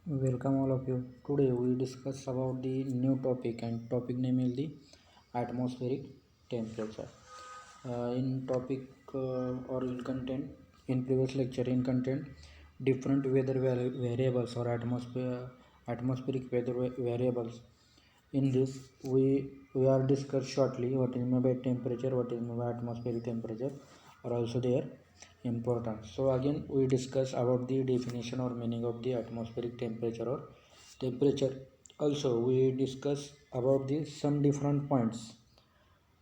Welcome all of you. Today we discuss about the new topic and topic name is the atmospheric temperature. In topic or in content, in previous lecture in content, different weather variables or atmospheric weather variables. In this we are discuss shortly what is meant by temperature, what is meant by atmospheric temperature, or also their importance. So again we discuss about the definition or meaning of the atmospheric temperature or temperature. Also we discuss about the some different points,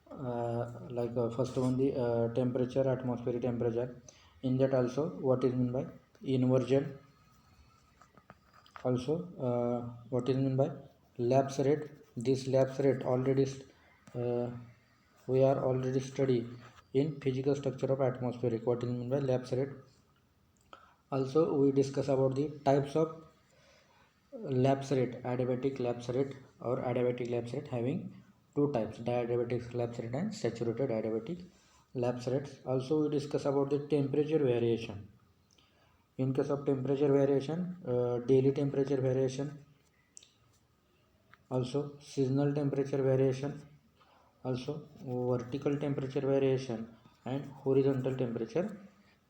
first one the temperature, atmospheric temperature. In that also what is meant by inversion, also what is meant by lapse rate. This lapse rate already uh, we are already study in physical structure of atmospheric what is meant by lapse rate. Also we discuss about the types of lapse rate, adiabatic lapse rate or adiabatic lapse rate, having two types, diadiabatic lapse rate and saturated adiabatic lapse rates. Also we discuss about the temperature variation. In case of temperature variation, daily temperature variation, also seasonal temperature variation, also vertical temperature variation and horizontal temperature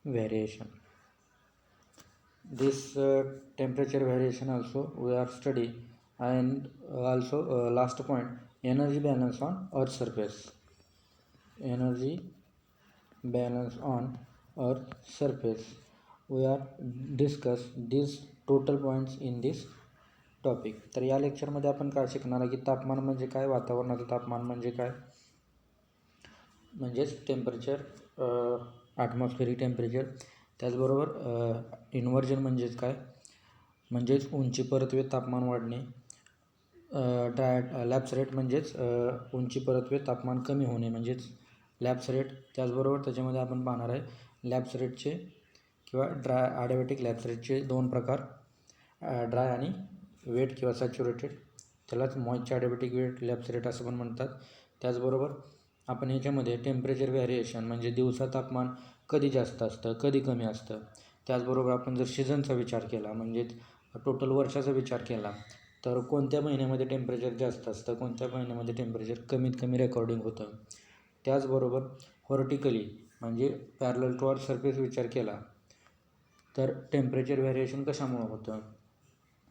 variation. This temperature variation also we are study. And also last point, energy balance on earth surface. Energy balance on earth surface, we are discuss these total points in this topic. तर या लेक्चरमध्ये आपण काय शिकणार आहे की तापमान म्हणजे काय, वातावरणाचं तापमान म्हणजे काय, म्हणजेच टेम्परेचर, ॲटमॉस्फेरिक टेम्परेचर. त्याचबरोबर इन्व्हर्जन म्हणजेच काय, म्हणजेच उंची परत्वे तापमान वाढणे. लॅप्स रेट म्हणजेच उंची परत्वे तापमान कमी होणे म्हणजेच लॅप्स रेट. त्याचबरोबर त्याच्यामध्ये आपण पाहणार आहे लॅप्स रेटचे किंवा ॲडियाबॅटिक लॅप्स रेटचे दोन प्रकार, ड्राय आणि वेट किंवा सॅच्युरेटेड. त्यालाच moisture adiabatic wet lapse rate असं पण म्हणतात. त्याचबरोबर आपण याच्यामध्ये टेम्परेचर व्हॅरिएशन म्हणजे दिवसा तापमान कधी जास्त असतं, कधी कमी असतं. त्याचबरोबर आपण जर सीझनचा विचार केला म्हणजे टोटल वर्षाचा विचार केला तर कोणत्या महिन्यामध्ये टेम्परेचर जास्त असतं, कोणत्या महिन्यामध्ये टेम्परेचर कमीत कमी रेकॉर्डिंग होतं. त्याचबरोबर व्हर्टिकली म्हणजे पॅरलल टू अर्थ सरफेस विचार केला तर टेम्परेचर व्हॅरिएशन कशामुळं होतं.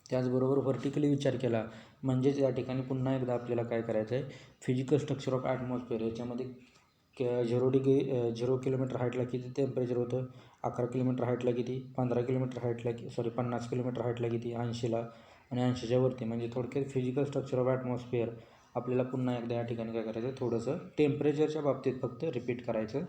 त्याचबरोबर व्हर्टिकली विचार केला म्हणजेच या ठिकाणी पुन्हा एकदा आपल्याला काय करायचं आहे, फिजिकल स्ट्रक्चर ऑफ ॲटमॉस्फिअर याच्यामध्ये 0 किलोमीटर हाईटला किती टेम्परेचर होतं, 11 किलोमीटर हाईटला किती, 15 किलोमीटर हाईटला 50 किलोमीटर हाईटला किती, 80ला आणि 80च्या वरती. म्हणजे थोडक्यात फिजिकल स्ट्रक्चर ऑफ ॲटमॉस्फिअर आपल्याला पुन्हा एकदा या ठिकाणी काय करायचं आहे, थोडंसं टेम्परेचरच्या बाबतीत फक्त रिपीट करायचं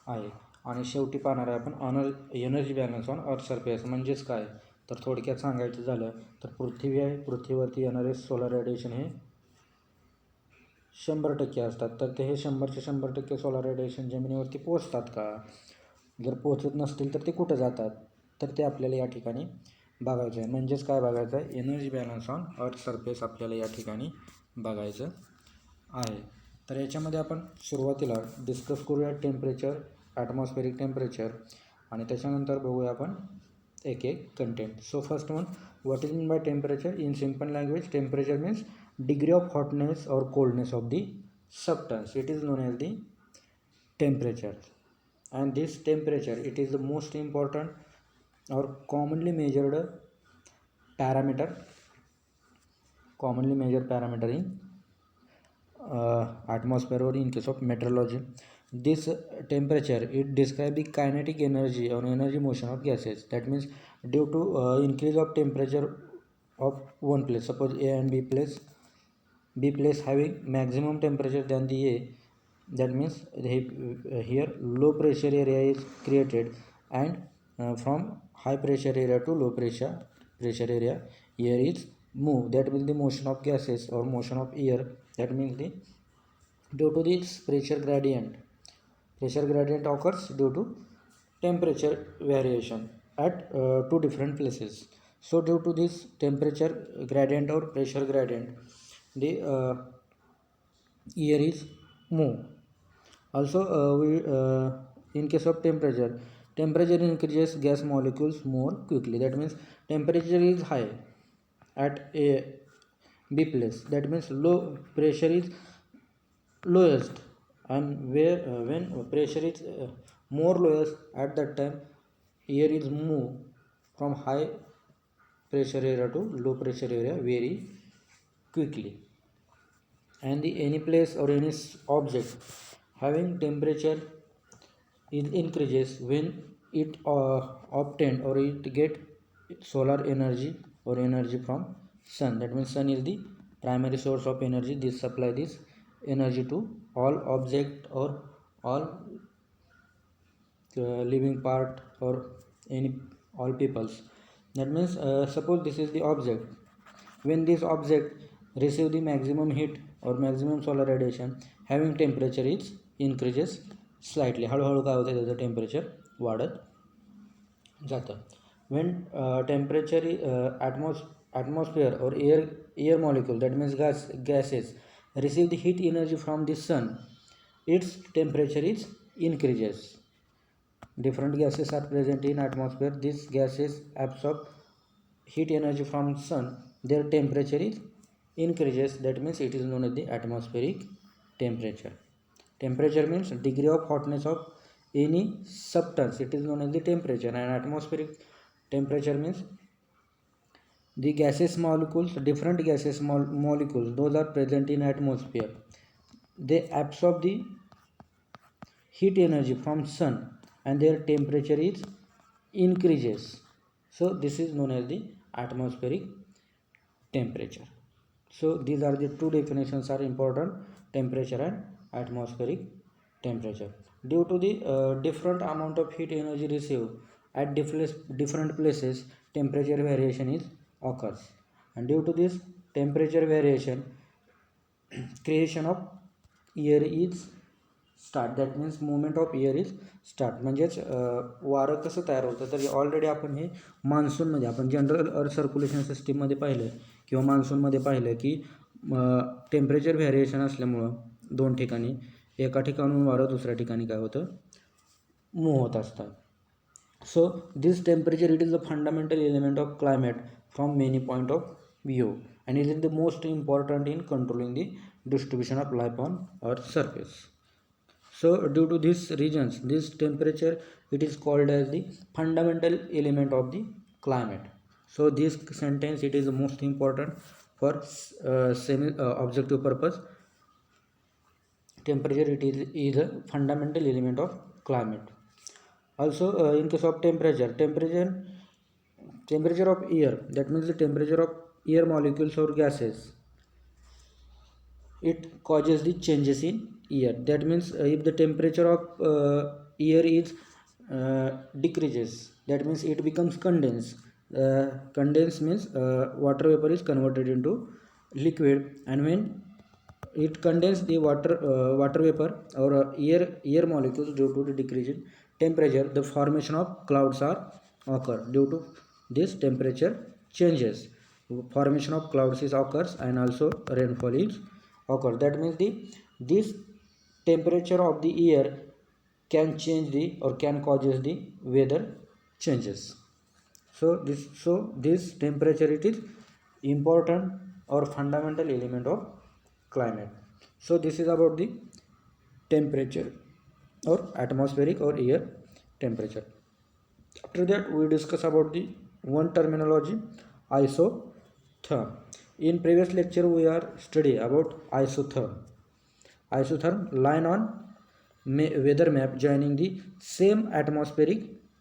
आहे. आणि शेवटी पाहणार आहे आपण energy balance on earth surface म्हणजेच काय. तर थोडक्यात सांगायचं झालं तर पृथ्वी आहे, पृथ्वीवरती येणारे सोलर रेडिएशन हे 100% असतात. तर ते हे 100% सोलर रेडिएशन जमिनीवरती पोचतात का, जर पोचत नसतील तर ते कुठं जातात, तर ते आपल्याला या ठिकाणी बघायचं आहे. म्हणजेच काय बघायचं आहे, energy balance on earth surface आपल्याला या ठिकाणी बघायचं आहे. तर याच्यामध्ये आपण सुरुवातीला डिस्कस करूया टेम्परेचर, ॲटमॉस्फेरिक टेम्परेचर आणि त्याच्यानंतर बघूया आपण एक एक content. So first one, what is mean by temperature. In simple language temperature means degree of hotness or coldness of the substance. It is known as the temperature, and this temperature it is the most important or commonly measured parameter in atmosphere or in case of meteorology. This temperature it describes the kinetic energy or energy motion of gases. That means due to increase of temperature of one place, suppose A and B place having maximum temperature than the A, that means here low pressure area is created, and from high pressure area to low pressure area air is move. That means the motion of gases or motion of air. That means the due to this pressure gradient occurs due to temperature variation at two different places. So due to this temperature gradient or pressure gradient, the air is move. Also in case of temperature, temperature increases gas molecules more quickly. That means temperature is high at a B place. That means low pressure is lowest, and when pressure is more lowest, at that time air is move from high pressure area to low pressure area very quickly. And any place or any object having temperature it increases when it obtained or it get solar energy or energy from sun. That means sun is the primary source of energy. This supply this energy to all object or all living part or any all peoples. That means suppose this is the object. When this object receive the maximum heat or maximum solar radiation, having temperature is increases slightly. हळूहळू काय होतं त्याचं temperature वाढत जातं. When temperature atmosphere or air molecule, that means gases receive the heat energy from the sun, its temperature is increases. Different gases are present in atmosphere. These gases absorb heat energy from sun, their temperature is increases. That means it is known as the atmospheric temperature. Temperature means degree of hotness of any substance, it is known as the temperature. And atmospheric temperature means the gases molecules, different gases molecules, those are present in atmosphere, they absorb the heat energy from sun and their temperature is increases. So this is known as the atmospheric temperature. So these are the two definitions are important, temperature and atmospheric temperature. Due to the different amount of heat energy received at different places, temperature variation is occurs, and due to this temperature variation, creation of air is start. That means movement of air is start. म्हणजेच वारं कसं तयार होतं तर already आपण हे मान्सूनमध्ये आपण general अर्थ सर्क्युलेशन सिस्टीममध्ये पाहिलं किंवा मान्सूनमध्ये पाहिलं की टेम्परेचर व्हेरिएशन असल्यामुळं दोन ठिकाणी एका ठिकाणून वारं दुसऱ्या ठिकाणी काय होतं मूव्ह होत असतात. So this temperature it is the fundamental element of climate from many point of view and it is the most important in controlling the distribution of life on earth surface. So due to these reasons, this temperature it is called as the fundamental element of the climate. So this sentence it is the most important for semi objective purpose. Temperature it is a fundamental element of climate. Also in case of temperature of air, that means the temperature of air molecules or gases, it causes the changes in air. That means if the temperature of air is decreases, that means it becomes condensed. Condensed means water vapor is converted into liquid, and when it condenses the water vapor or air molecules, due to the decrease in temperature, the formation of clouds are occur. Due to this temperature changes, formation of clouds is occurs, and also rainfall is occur. That means this temperature of the air can change the or can causes the weather changes. So this temperature it is important or fundamental element of climate. So this is about the temperature or atmospheric or air temperature. After that we discuss about the one terminology, isotherm. In previous lecture we are study about isotherm. Isotherm, line on weather map joining the same atmospheric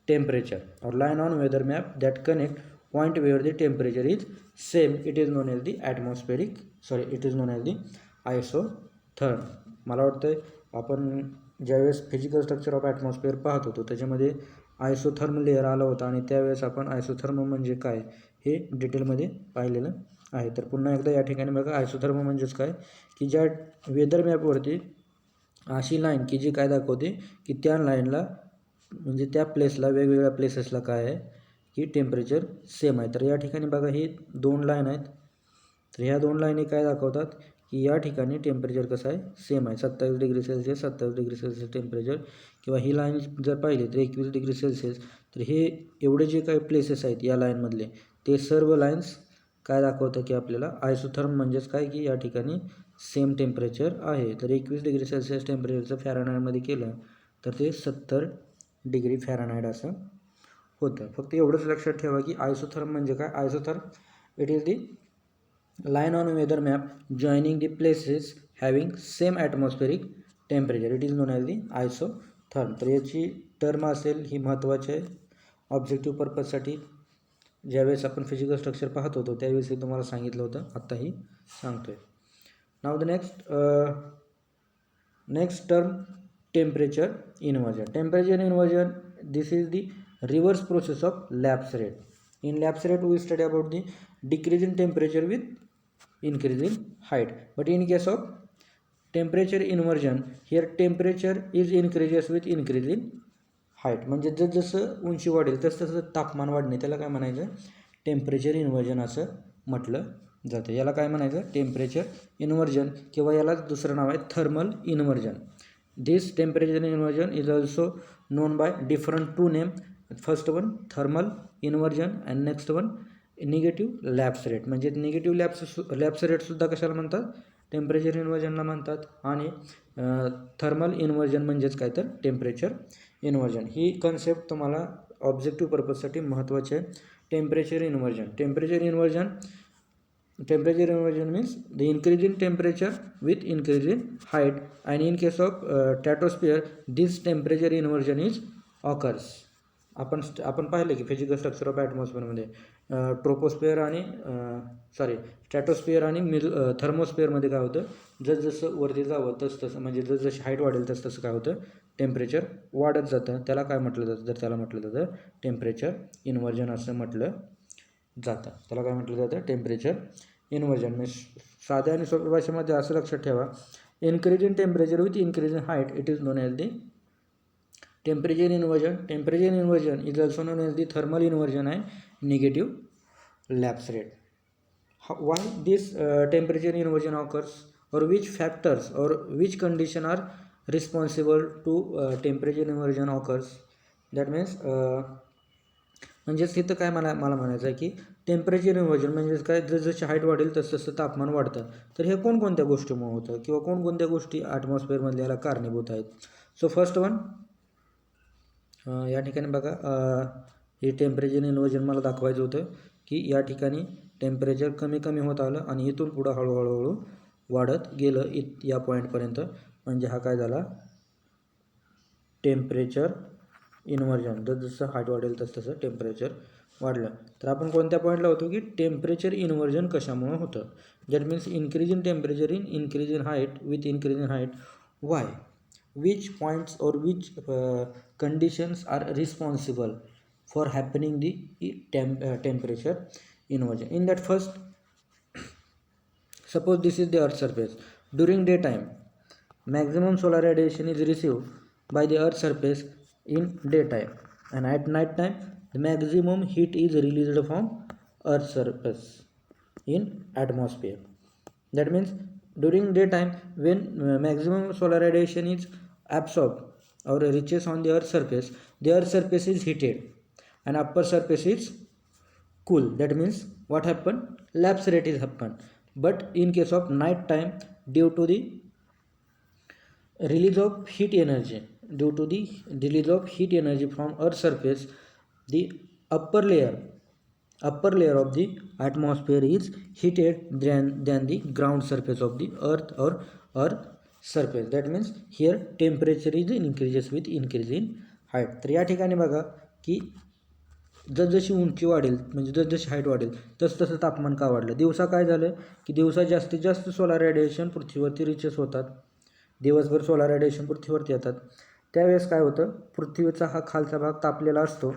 temperature, or line on weather map that connect point where the temperature is same, it is known as the it is known as the isotherm. मला वाटतं आपण ज्यावेळेस physical structure of atmosphere पाहत होतो त्याच्यामध्ये आयसोथर्म layer आला होता, आणि त्यावेळेस आपण आयसोथर्म म्हणजे काय हे डिटेलमध्ये पाहिलेलं आहे. तर पुन्हा एकदा या ठिकाणी बघा, आयसोथर्म म्हणजेच काय की ज्या वेदर मॅपवरती अशी लाईन की जी काय दाखवते की त्या लाईनला म्हणजे त्या प्लेसला वेगवेगळ्या प्लेसेसला काय आहे की टेम्परेचर सेम आहे. तर या ठिकाणी बघा ही दोन लाईन आहेत. तर ह्या दोन लाईनी काय दाखवतात की या ठिकाणी टेम्परेचर कसं आहे सेम आहे, 27 degree Celsius 27 degree Celsius temperature किंवा ही लाईन जर पाहिली तर 21 डिग्री सेल्सिअस, तर हे एवढे जे काही प्लेसेस आहेत या लाईनमधले ते सर्व लाईन्स काय दाखवतं की आपल्याला आयसोथर्म म्हणजेच काय की या ठिकाणी सेम टेम्परेचर आहे. तर 21 डिग्री सेल्सिअस टेम्परेचरचं फॅरनहाईटमध्ये केलं तर ते 70 डिग्री फॅरनहाईट असं होतं. फक्त एवढंच लक्षात ठेवा की आयसोथर्म म्हणजे काय. Isotherm it is the line on weather map joining the places having same atmospheric temperature, it is known as the isotherm. तर याची टर्म असेल ही महत्त्वाची आहे ऑब्जेक्टिव्ह पर्पजसाठी. ज्यावेळेस आपण फिजिकल स्ट्रक्चर पाहत होतो त्यावेळेस हे तुम्हाला सांगितलं होतं, आत्ताही सांगतोय. नाव the next term temperature inversion. Temperature inversion this is the reverse process of lapse rate. In lapse rate we study about the decrease in temperature with increase in height, but in case of temperature inversion here temperature is increases with increase in height. म्हणजे जसं उंची वाढेल तसं तापमान वाढणे त्याला काय म्हणायचं, टेम्परेचर इन्व्हर्जन असं म्हटलं जातं. याला काय म्हणायचं, टेम्परेचर इन्व्हर्जन, किंवा याला दुसरं नाव आहे thermal inversion. This temperature inversion is also known by different to name. First one thermal inversion and next one negative lapse rate. म्हणजे निगेटिव्ह लॅप्स रेटसुद्धा कशाला म्हणतात, टेम्परेचर इन्व्हर्जनला म्हणतात. आणि थर्मल इन्व्हर्जन म्हणजेच काय तर टेम्परेचर इन्व्हर्जन. ही कन्सेप्ट तुम्हाला ऑब्जेक्टिव्ह पर्पजसाठी महत्त्वाची आहे. Temperature inversion means the increase in temperature with increase in height, and in case of stratosphere this temperature inversion is occurs. आपण पाहिलं की फिजिकल स्ट्रक्चर ऑफ ॲटमॉस्फिअरमध्ये ट्रोपोस्फिअर आणि स्ट्रॅटोस्फिअर आणि थर्मोस्फिअरमध्ये काय होतं, जसं वरती जावं तसं म्हणजे जशी हाईट वाढेल तसं काय होतं, टेम्परेचर वाढत जातं. त्याला काय म्हटलं जातं, तर त्याला म्हटलं जातं टेम्परेचर इन्व्हर्जन असं म्हटलं जातं. त्याला काय म्हटलं जातं, टेम्परेचर इन्व्हर्जन. म्हणजे साध्या आणि सोप्या भाषेमध्ये असं लक्षात ठेवा, increase in temperature with increase in height it is known as the temperature inversion. Temperature inversion is also non as the thermal inversion and negative lapse rate. Why this temperature inversion occurs, or which factors or which condition are responsible to temperature inversion occurs. That means म्हणजेच तिथं काय मला म्हणायचं आहे की temperature inversion म्हणजेच काय, जसं हाईट वाढेल तसं तापमान वाढतं. तर हे कोणकोणत्या गोष्टीमुळे होतं किंवा कोणकोणत्या गोष्टी ॲटमॉस्फिअरमधल्या याला कारणीभूत आहेत. सो फर्स्ट वन या ठिकाणी बघा, हे टेम्परेचर इन्व्हर्जन मला दाखवायचं होतं की या ठिकाणी टेम्परेचर कमी होत आलं आणि इथून पुढं हळूहळू वाढत गेलं या पॉईंटपर्यंत. म्हणजे हा काय झाला, टेम्परेचर इन्व्हर्जन. जसं हाईट वाढेल तसं टेम्परेचर वाढलं. तर आपण कोणत्या पॉईंटला होतो की टेम्परेचर इन्व्हर्जन कशामुळं होतं. That means increase in temperature increase in height with increase in height. Why, which points or which conditions are responsible for happening the temperature inversion. In that first, suppose this is the earth surface. During daytime maximum solar radiation is received by the earth surface in daytime, and at night time the maximum heat is released from earth surface in atmosphere. That means during daytime when maximum solar radiation is absorbed or reaches on the earth surface is heated and upper surface is cool. That means what happened, lapse rate is happened. But in case of night time, due to the release of heat energy from earth surface, the upper layer of the atmosphere is heated than the ground surface of the earth or earth surface. That means here temperature is increases with increase in height. तर या ठिकाणी बघा की जसजशी उंची वाढेल म्हणजे जसजशी हाईट वाढेल तसं तापमान का वाढलं. दिवसा काय झालं की दिवसा जास्तीत जास्त सोलार रेडिएशन पृथ्वीवरती रिचेस होतात. दिवसभर सोलार रेडिएशन पृथ्वीवरती येतात. त्यावेळेस काय होतं, पृथ्वीचा हा खालचा भाग तापलेला असतो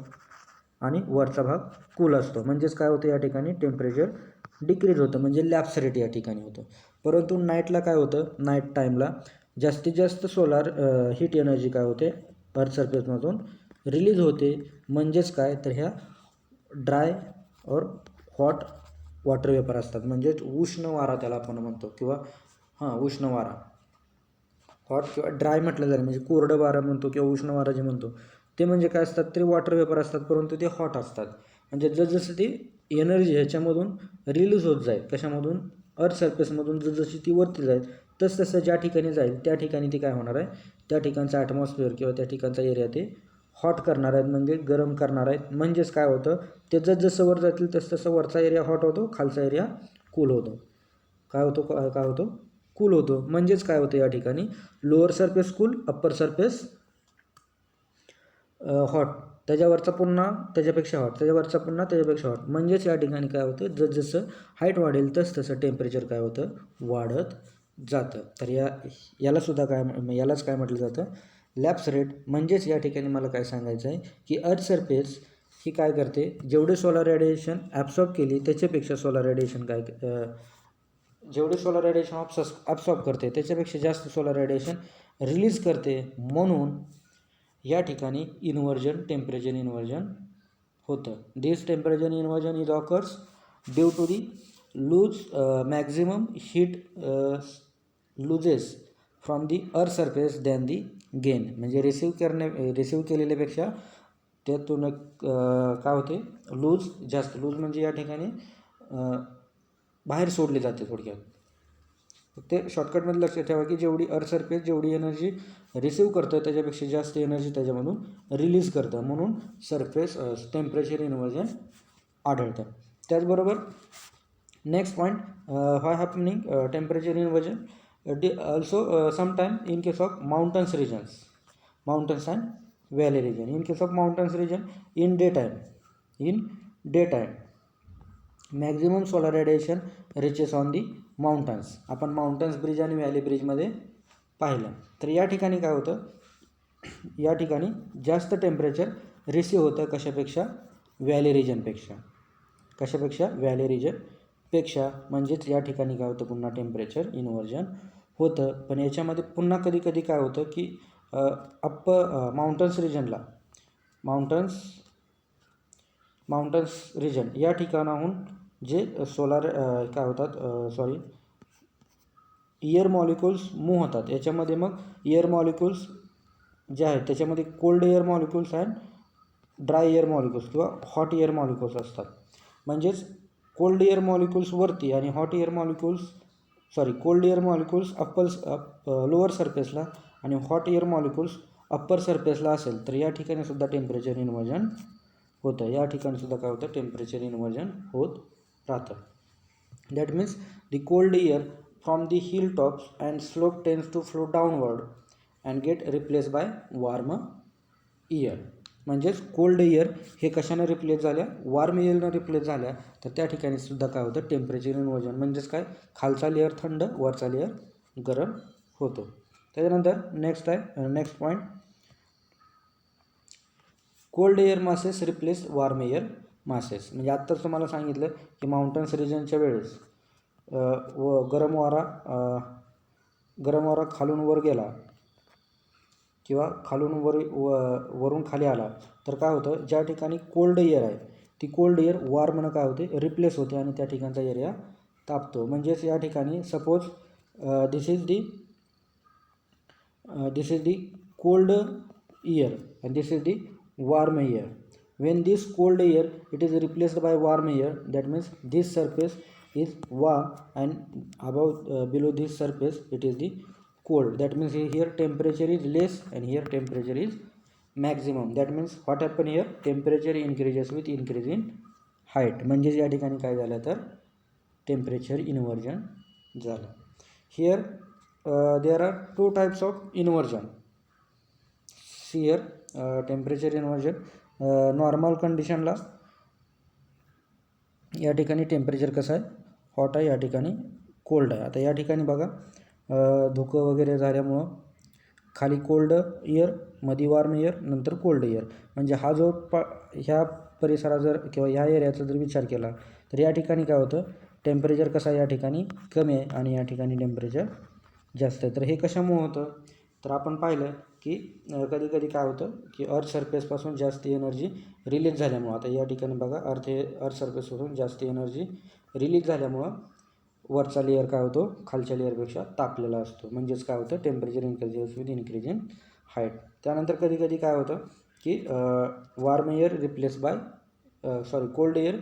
आणि वरचा भाग कूल असतो. म्हणजेच काय होतं, या ठिकाणी टेम्परेचर डिक्रीज होतं म्हणजे लॅप्स रेट या ठिकाणी होतं. परंतु नाईटला काय होतं, नाईट टाईमला जास्तीत जास्त सोलार हीट एनर्जी काय होते अर्थ सरफेसमधून रिलीज होते. म्हणजेच काय तर ह्या ड्राय और हॉट वॉटर वेपर असतात. म्हणजेच उष्ण वारा त्याला आपण म्हणतो किंवा उष्ण वारा. हॉट किंवा ड्राय म्हटलं जाईल, म्हणजे कोरडं वारा म्हणतो किंवा उष्ण वारा जे म्हणतो ते म्हणजे काय असतात, ते वॉटर वेपर असतात, परंतु ते हॉट असतात. म्हणजे जसजसं ती एनर्जी ह्याच्यामधून रिलीज होत जाईल, कशामधून, अर्थ सरफेसमधून जसजशी ती वरती जाईल तसतसं ज्या ठिकाणी जाईल त्या ठिकाणी ती काय होणार आहे, त्या ठिकाणचा ॲटमॉस्फिअर किंवा त्या ठिकाणचा एरिया ते हॉट करणार आहेत, म्हणजे गरम करणार आहेत. म्हणजेच काय होतं, ते जसं वर जातील तसं वरचा एरिया हॉट होतो, खालचा एरिया कूल होतो. काय होतो, काय होतो, कूल होतो. म्हणजेच काय होतं या ठिकाणी, lower surface cool, upper surface hot, त्याच्यावरचा पुन्हा त्याच्यापेक्षा हॉट, त्याच्यावरचा पुन्हा त्याच्यापेक्षा हॉट. म्हणजेच या ठिकाणी काय होतं, जसं हाईट वाढेल तसं टेम्परेचर काय होतं, वाढत जातं. तर यालाच काय म्हटलं जातं, लॅप्स रेट. म्हणजेच या ठिकाणी मला काय सांगायचं आहे की अर्थ सरफेस ही काय करते, जेवढे सोलर रेडिएशन ॲब्सॉर्ब केली त्याच्यापेक्षा सोलर रेडिएशन जेवढे सोलर रेडिएशन ॲब्सॉर्ब करते त्याच्यापेक्षा जास्त सोलर रेडिएशन रिलीज करते. म्हणून या ठिकाणी टेम्परेचर इन्व्हर्जन होतं. This temperature inversion is occurs due to the maximum heat loses from the earth surface than the gain. म्हणजे रिसिव्ह केलेल्यापेक्षा त्यातून काय होते, जास्त लूज म्हणजे या ठिकाणी बाहेर सोडले जाते. थोडक्यात ते शॉर्टकटमध्ये लक्षात ठेवा की जेवढी अर्थ सरफेस जेवढी एनर्जी रिसीव्ह करतं त्याच्यापेक्षा जास्त एनर्जी त्याच्यामधून रिलीज करतं, म्हणून टेम्परेचर इन्व्हर्जन आढळतं. त्याचबरोबर next point, why happening temperature inversion also sometime in case of mountains and valley region. In case of mountains region, in day time maximum solar radiation reaches on the mountains. आपण mountains breeze आणि valley ब्रिजमध्ये पाहिलं. तर या ठिकाणी काय होतं, या ठिकाणी जास्त टेम्परेचर रिसीव्ह होतं कशापेक्षा, व्हॅली रिजनपेक्षा. म्हणजेच या ठिकाणी काय होतं, पुन्हा टेम्परेचर इन्व्हर्जन होतं. पण याच्यामध्ये पुन्हा कधी कधी काय होतं की माउंटन्स रिजन या ठिकाणाहून जे काय होतात, एअर मॉलिक्युल्स मूव्ह होतात. याच्यामध्ये मग एअर मॉलिक्युल्स जे आहेत त्याच्यामध्ये cold air molecules and dry air molecules किंवा हॉट एअर मॉलिक्युल्स असतात. म्हणजेच कोल्ड एअर मॉलिक्युल्स वरती आणि कोल्ड एअर मॉलिक्युल्स लोअर सरफेसला आणि हॉट एअर मॉलिक्युल्स अप्पर सरफेसला असेल तर या ठिकाणी सुद्धा टेम्परेचर इन्व्हर्जन होतं. या ठिकाणी सुद्धा काय होतं, टेम्परेचर इन्व्हर्जन होत राहतं. That means the cold air from the hill tops and slope tends to flow downward and get replace by warm air. म्हणजेच कोल्ड एअर हे कशानं रिप्लेस झाल्या, वार्म एअरनं रिप्लेस झाल्या, तर त्या ठिकाणी सुद्धा काय होतं, टेम्परेचर इन्व्हर्जन. म्हणजेच काय, खालचा लेअर थंड, वरचा लेअर गरम होतो. त्याच्यानंतर next point, cold air masses replace warm air masses. म्हणजे आत्ताच तुम्हाला सांगितलं की माउंटन्स रिजनच्या वेळेस गरम वारा खालून वर गेला किंवा वरून खाली आला तर काय होतं, ज्या ठिकाणी कोल्ड एअर आहे ती कोल्ड एअर वार्मनं काय होते, रिप्लेस होते आणि त्या ठिकाणचा एरिया तापतो. म्हणजेच या ठिकाणी suppose this is the cold air and this is the warm air. When this cold air it is replaced by warm air, that means this surface is warm and below this surface it is the cold. That means here temperature is less and here temperature is maximum. That means what happen here, temperature increases with increase in height. म्हणजे या ठिकाणी काय झालं तर temperature inversion झालं. Here there are two types of inversion. See here, temperature inversion normal कंडिशनला या ठिकाणी टेम्परेचर कसं आहे, हॉट आहे, या ठिकाणी कोल्ड आहे. आता या ठिकाणी बघा धुकं वगैरे झाल्यामुळं खाली कोल्ड एअर, मध्ये वार्म एअर, नंतर कोल्ड एअर. म्हणजे हा जो ह्या परिसरात जर किंवा ह्या एरियाचा जर विचार केला तर या ठिकाणी काय होतं, टेम्परेचर कसं आहे, या ठिकाणी कमी आहे आणि या ठिकाणी टेम्परेचर जास्त आहे. तर हे कशामुळं होतं, तर आपण पाहिलं की कधी कधी काय होतं की अर्थ सरफेसपासून जास्त एनर्जी रिलीज झाल्यामुळं, आता या ठिकाणी बघा अर्थ सरफेसपासून जास्त एनर्जी रिलीज झाल्यामुळं वरचा लेअर काय होतो खालच्या लेअरपेक्षा तापलेला असतो. म्हणजेच काय होतं temperature increases with increase in height. त्यानंतर कधी कधी काय होतं की warm air replace by cold air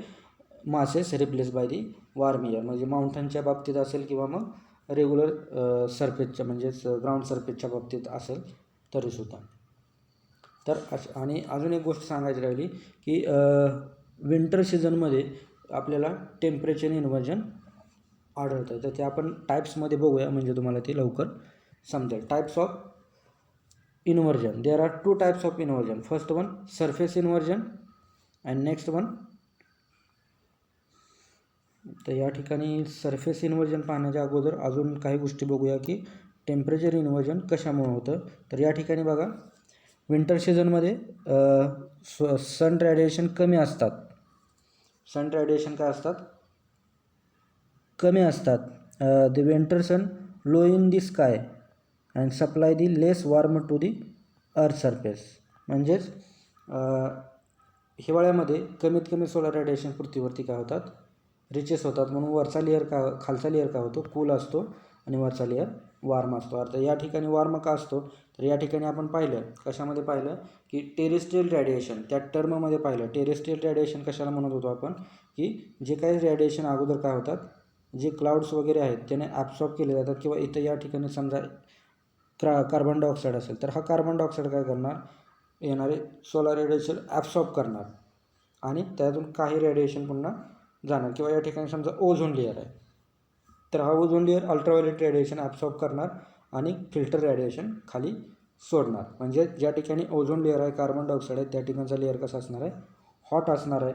masses replace by the warm air. म्हणजे माउंटनच्या बाबतीत असेल किंवा मग रेग्युलर सरफेसच्या म्हणजेच ग्राउंड सरफेसच्या बाबतीत असेल तरीसुद्धा. तर आणि अजून एक गोष्ट सांगायची राहिली की विंटर सीझनमध्ये आपल्याला टेम्परेचर इन्व्हर्जन आढळतं. तर ते आपण टाईप्समध्ये बघूया म्हणजे तुम्हाला ते लवकर समजेल. Types of inversion. There are 2 types of inversion. First one surface inversion and next one. तर या ठिकाणी सरफेस इन्व्हर्जन पाहण्याच्या अगोदर अजून काही गोष्टी बघूया की टेम्परेचर इन्व्हर्जन कशामुळे होतं. तर या ठिकाणी बघा विंटर सीझनमध्ये सन रेडिएशन कमी असतात. सन रेडिएशन काय असतात कमी असतात. The winter sun low in the sky and supply the less warm to the earth surface. म्हणजेच हिवाळ्यामध्ये कमीत कमी सोलर रेडिएशन पृथ्वीवरती काय होतात रिचेस होतात. म्हणून वरचा लेअर खालचा लेअर काय होतो कूल असतो आणि वरचा लेअर वॉर्म असतो. आता या ठिकाणी वॉर्म का असतो तर या ठिकाणी आपण पाहिलं कशामध्ये पाहिलं की टेरेस्ट्रियल रेडिएशन त्या टर्ममध्ये पाहिलं. टेरेस्ट्रियल रेडिएशन कशाला म्हणत होतो आपण की जे काही रेडिएशन अगोदर काय होतात जे क्लाउड्स वगैरे आहेत त्याने ॲब्सॉर्ब केले जातात. किंवा इथं या ठिकाणी समजा कार्बन डायऑक्साईड असेल तर हा कार्बन डायऑक्साईड काय करणार येणारे सोलर रेडिएशन ॲब्सॉर्ब करणार आणि त्यातून काही रेडिएशन पुन्हा जाणार. किंवा या ठिकाणी समजा ओझोन लेअर आहे तर हा ozone layer ultraviolet radiation absorb करणार आणि फिल्टर रेडिएशन खाली सोडणार. म्हणजे ज्या ठिकाणी ओझोन लेअर आहे कार्बन डायऑक्साईड आहे त्या ठिकाणचा लेअर कसा असणार आहे हॉट असणार आहे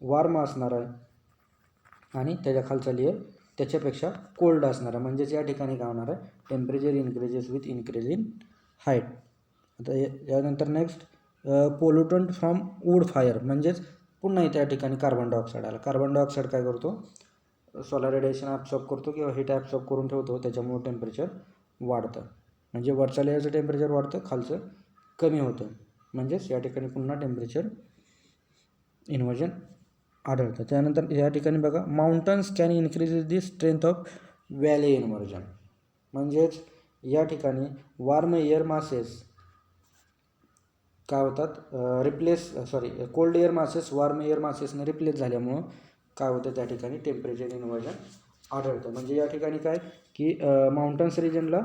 वॉर्म असणार आहे आणि त्याच्या खालचा लेअर त्याच्यापेक्षा कोल्ड असणार आहे. म्हणजेच या ठिकाणी काय होणार आहे temperature increases with increase in height. आता यानंतर next pollutant from wood fire. म्हणजेच पुन्हा इथे या ठिकाणी कार्बन डायऑक्साईड आला. कार्बन डायऑक्साईड काय करतो सोलर रेडिएशन ॲब्सॉर्ब करतो किंवा हीट ॲब्सॉर्ब करून ठेवतो त्याच्यामुळे टेम्परेचर वाढतं. म्हणजे वरच्या लेअरचं टेम्परेचर वाढतं खालचं कमी होतं. म्हणजेच या ठिकाणी पुन्हा टेम्परेचर इन्व्हर्जन आढळतं. त्यानंतर या ठिकाणी बघा mountains can increase the strength of valley inversion. म्हणजेच या ठिकाणी वॉर्म एअर मासेस काय होतात cold air masses warm air मासेसने रिप्लेस झाल्यामुळं काय होतं त्या ठिकाणी टेम्परेचर इन्व्हर्जन आढळतं. म्हणजे या ठिकाणी काय की माउंटन्स रिजनला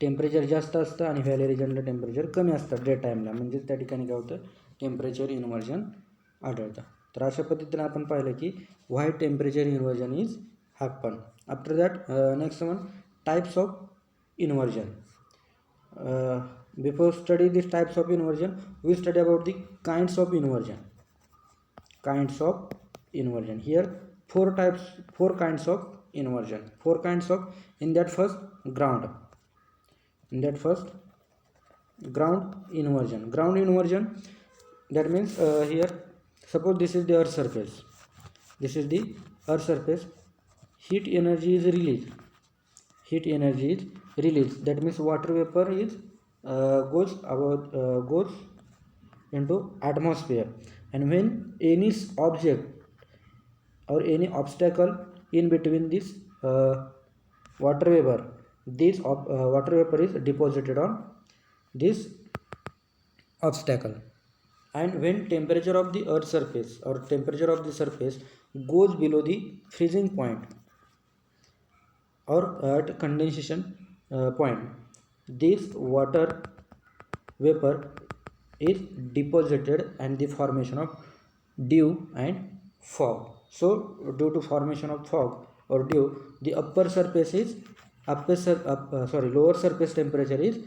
टेम्परेचर जास्त असतं आणि व्हॅली रिजनला टेम्परेचर कमी असतं डे टाईमला. म्हणजे त्या ठिकाणी काय होतं टेम्परेचर इन्व्हर्जन आढळतं. तर अशा पद्धतीने आपण पाहिलं की why temperature inversion is happen. After that next one types of inversion. Before study these types of inversion, we study about the kinds of inversion. Kinds of inversion. Here four kinds of inversion. Four kinds of in that first ground. In that first ground inversion. Ground inversion that means here suppose this is the earth surface. This is the earth surface. Heat energy is released. Heat energy is released. That means water vapor is goes into atmosphere, and when any object or any obstacle in between this water vapor, this water vapor is deposited on this obstacle. And when temperature of the earth surface or temperature of the surface goes below the freezing point or at condensation point, this water vapor is deposited and the formation of dew and fog. So due to formation of fog or dew, the lower surface temperature is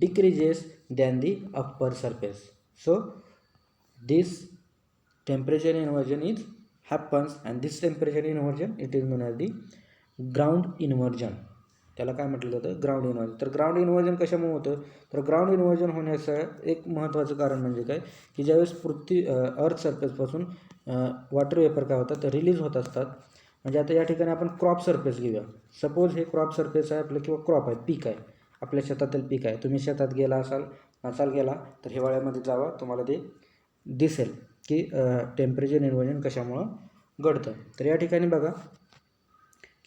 decreases than the upper surface. So this temperature inversion is happens, and this temperature inversion it is known as the ground inversion. त्याला काय म्हटलं जातं ground inversion. तर ground inversion कशामुळे होतं तर ground inversion होण्याचं एक महत्त्वाचं कारण म्हणजे काय की ज्यावेळेस अर्थ सरफेसपासून वॉटर वेपर काय होतात तर रिलीज होत असतात. म्हणजे आता या ठिकाणी आपण क्रॉप सरफेस घेऊया. सपोज हे क्रॉप सरफेस आहे आपलं किंवा क्रॉप आहे पीक आहे आपल्या शेतातील पीक आहे. तुम्ही शेतात नसाल गेला तर हिवाळ्यामध्ये जावा तुम्हाला ते दिसेल की टेम्परेचर इन्व्हर्जन कशामुळं घडतं. तर या ठिकाणी बघा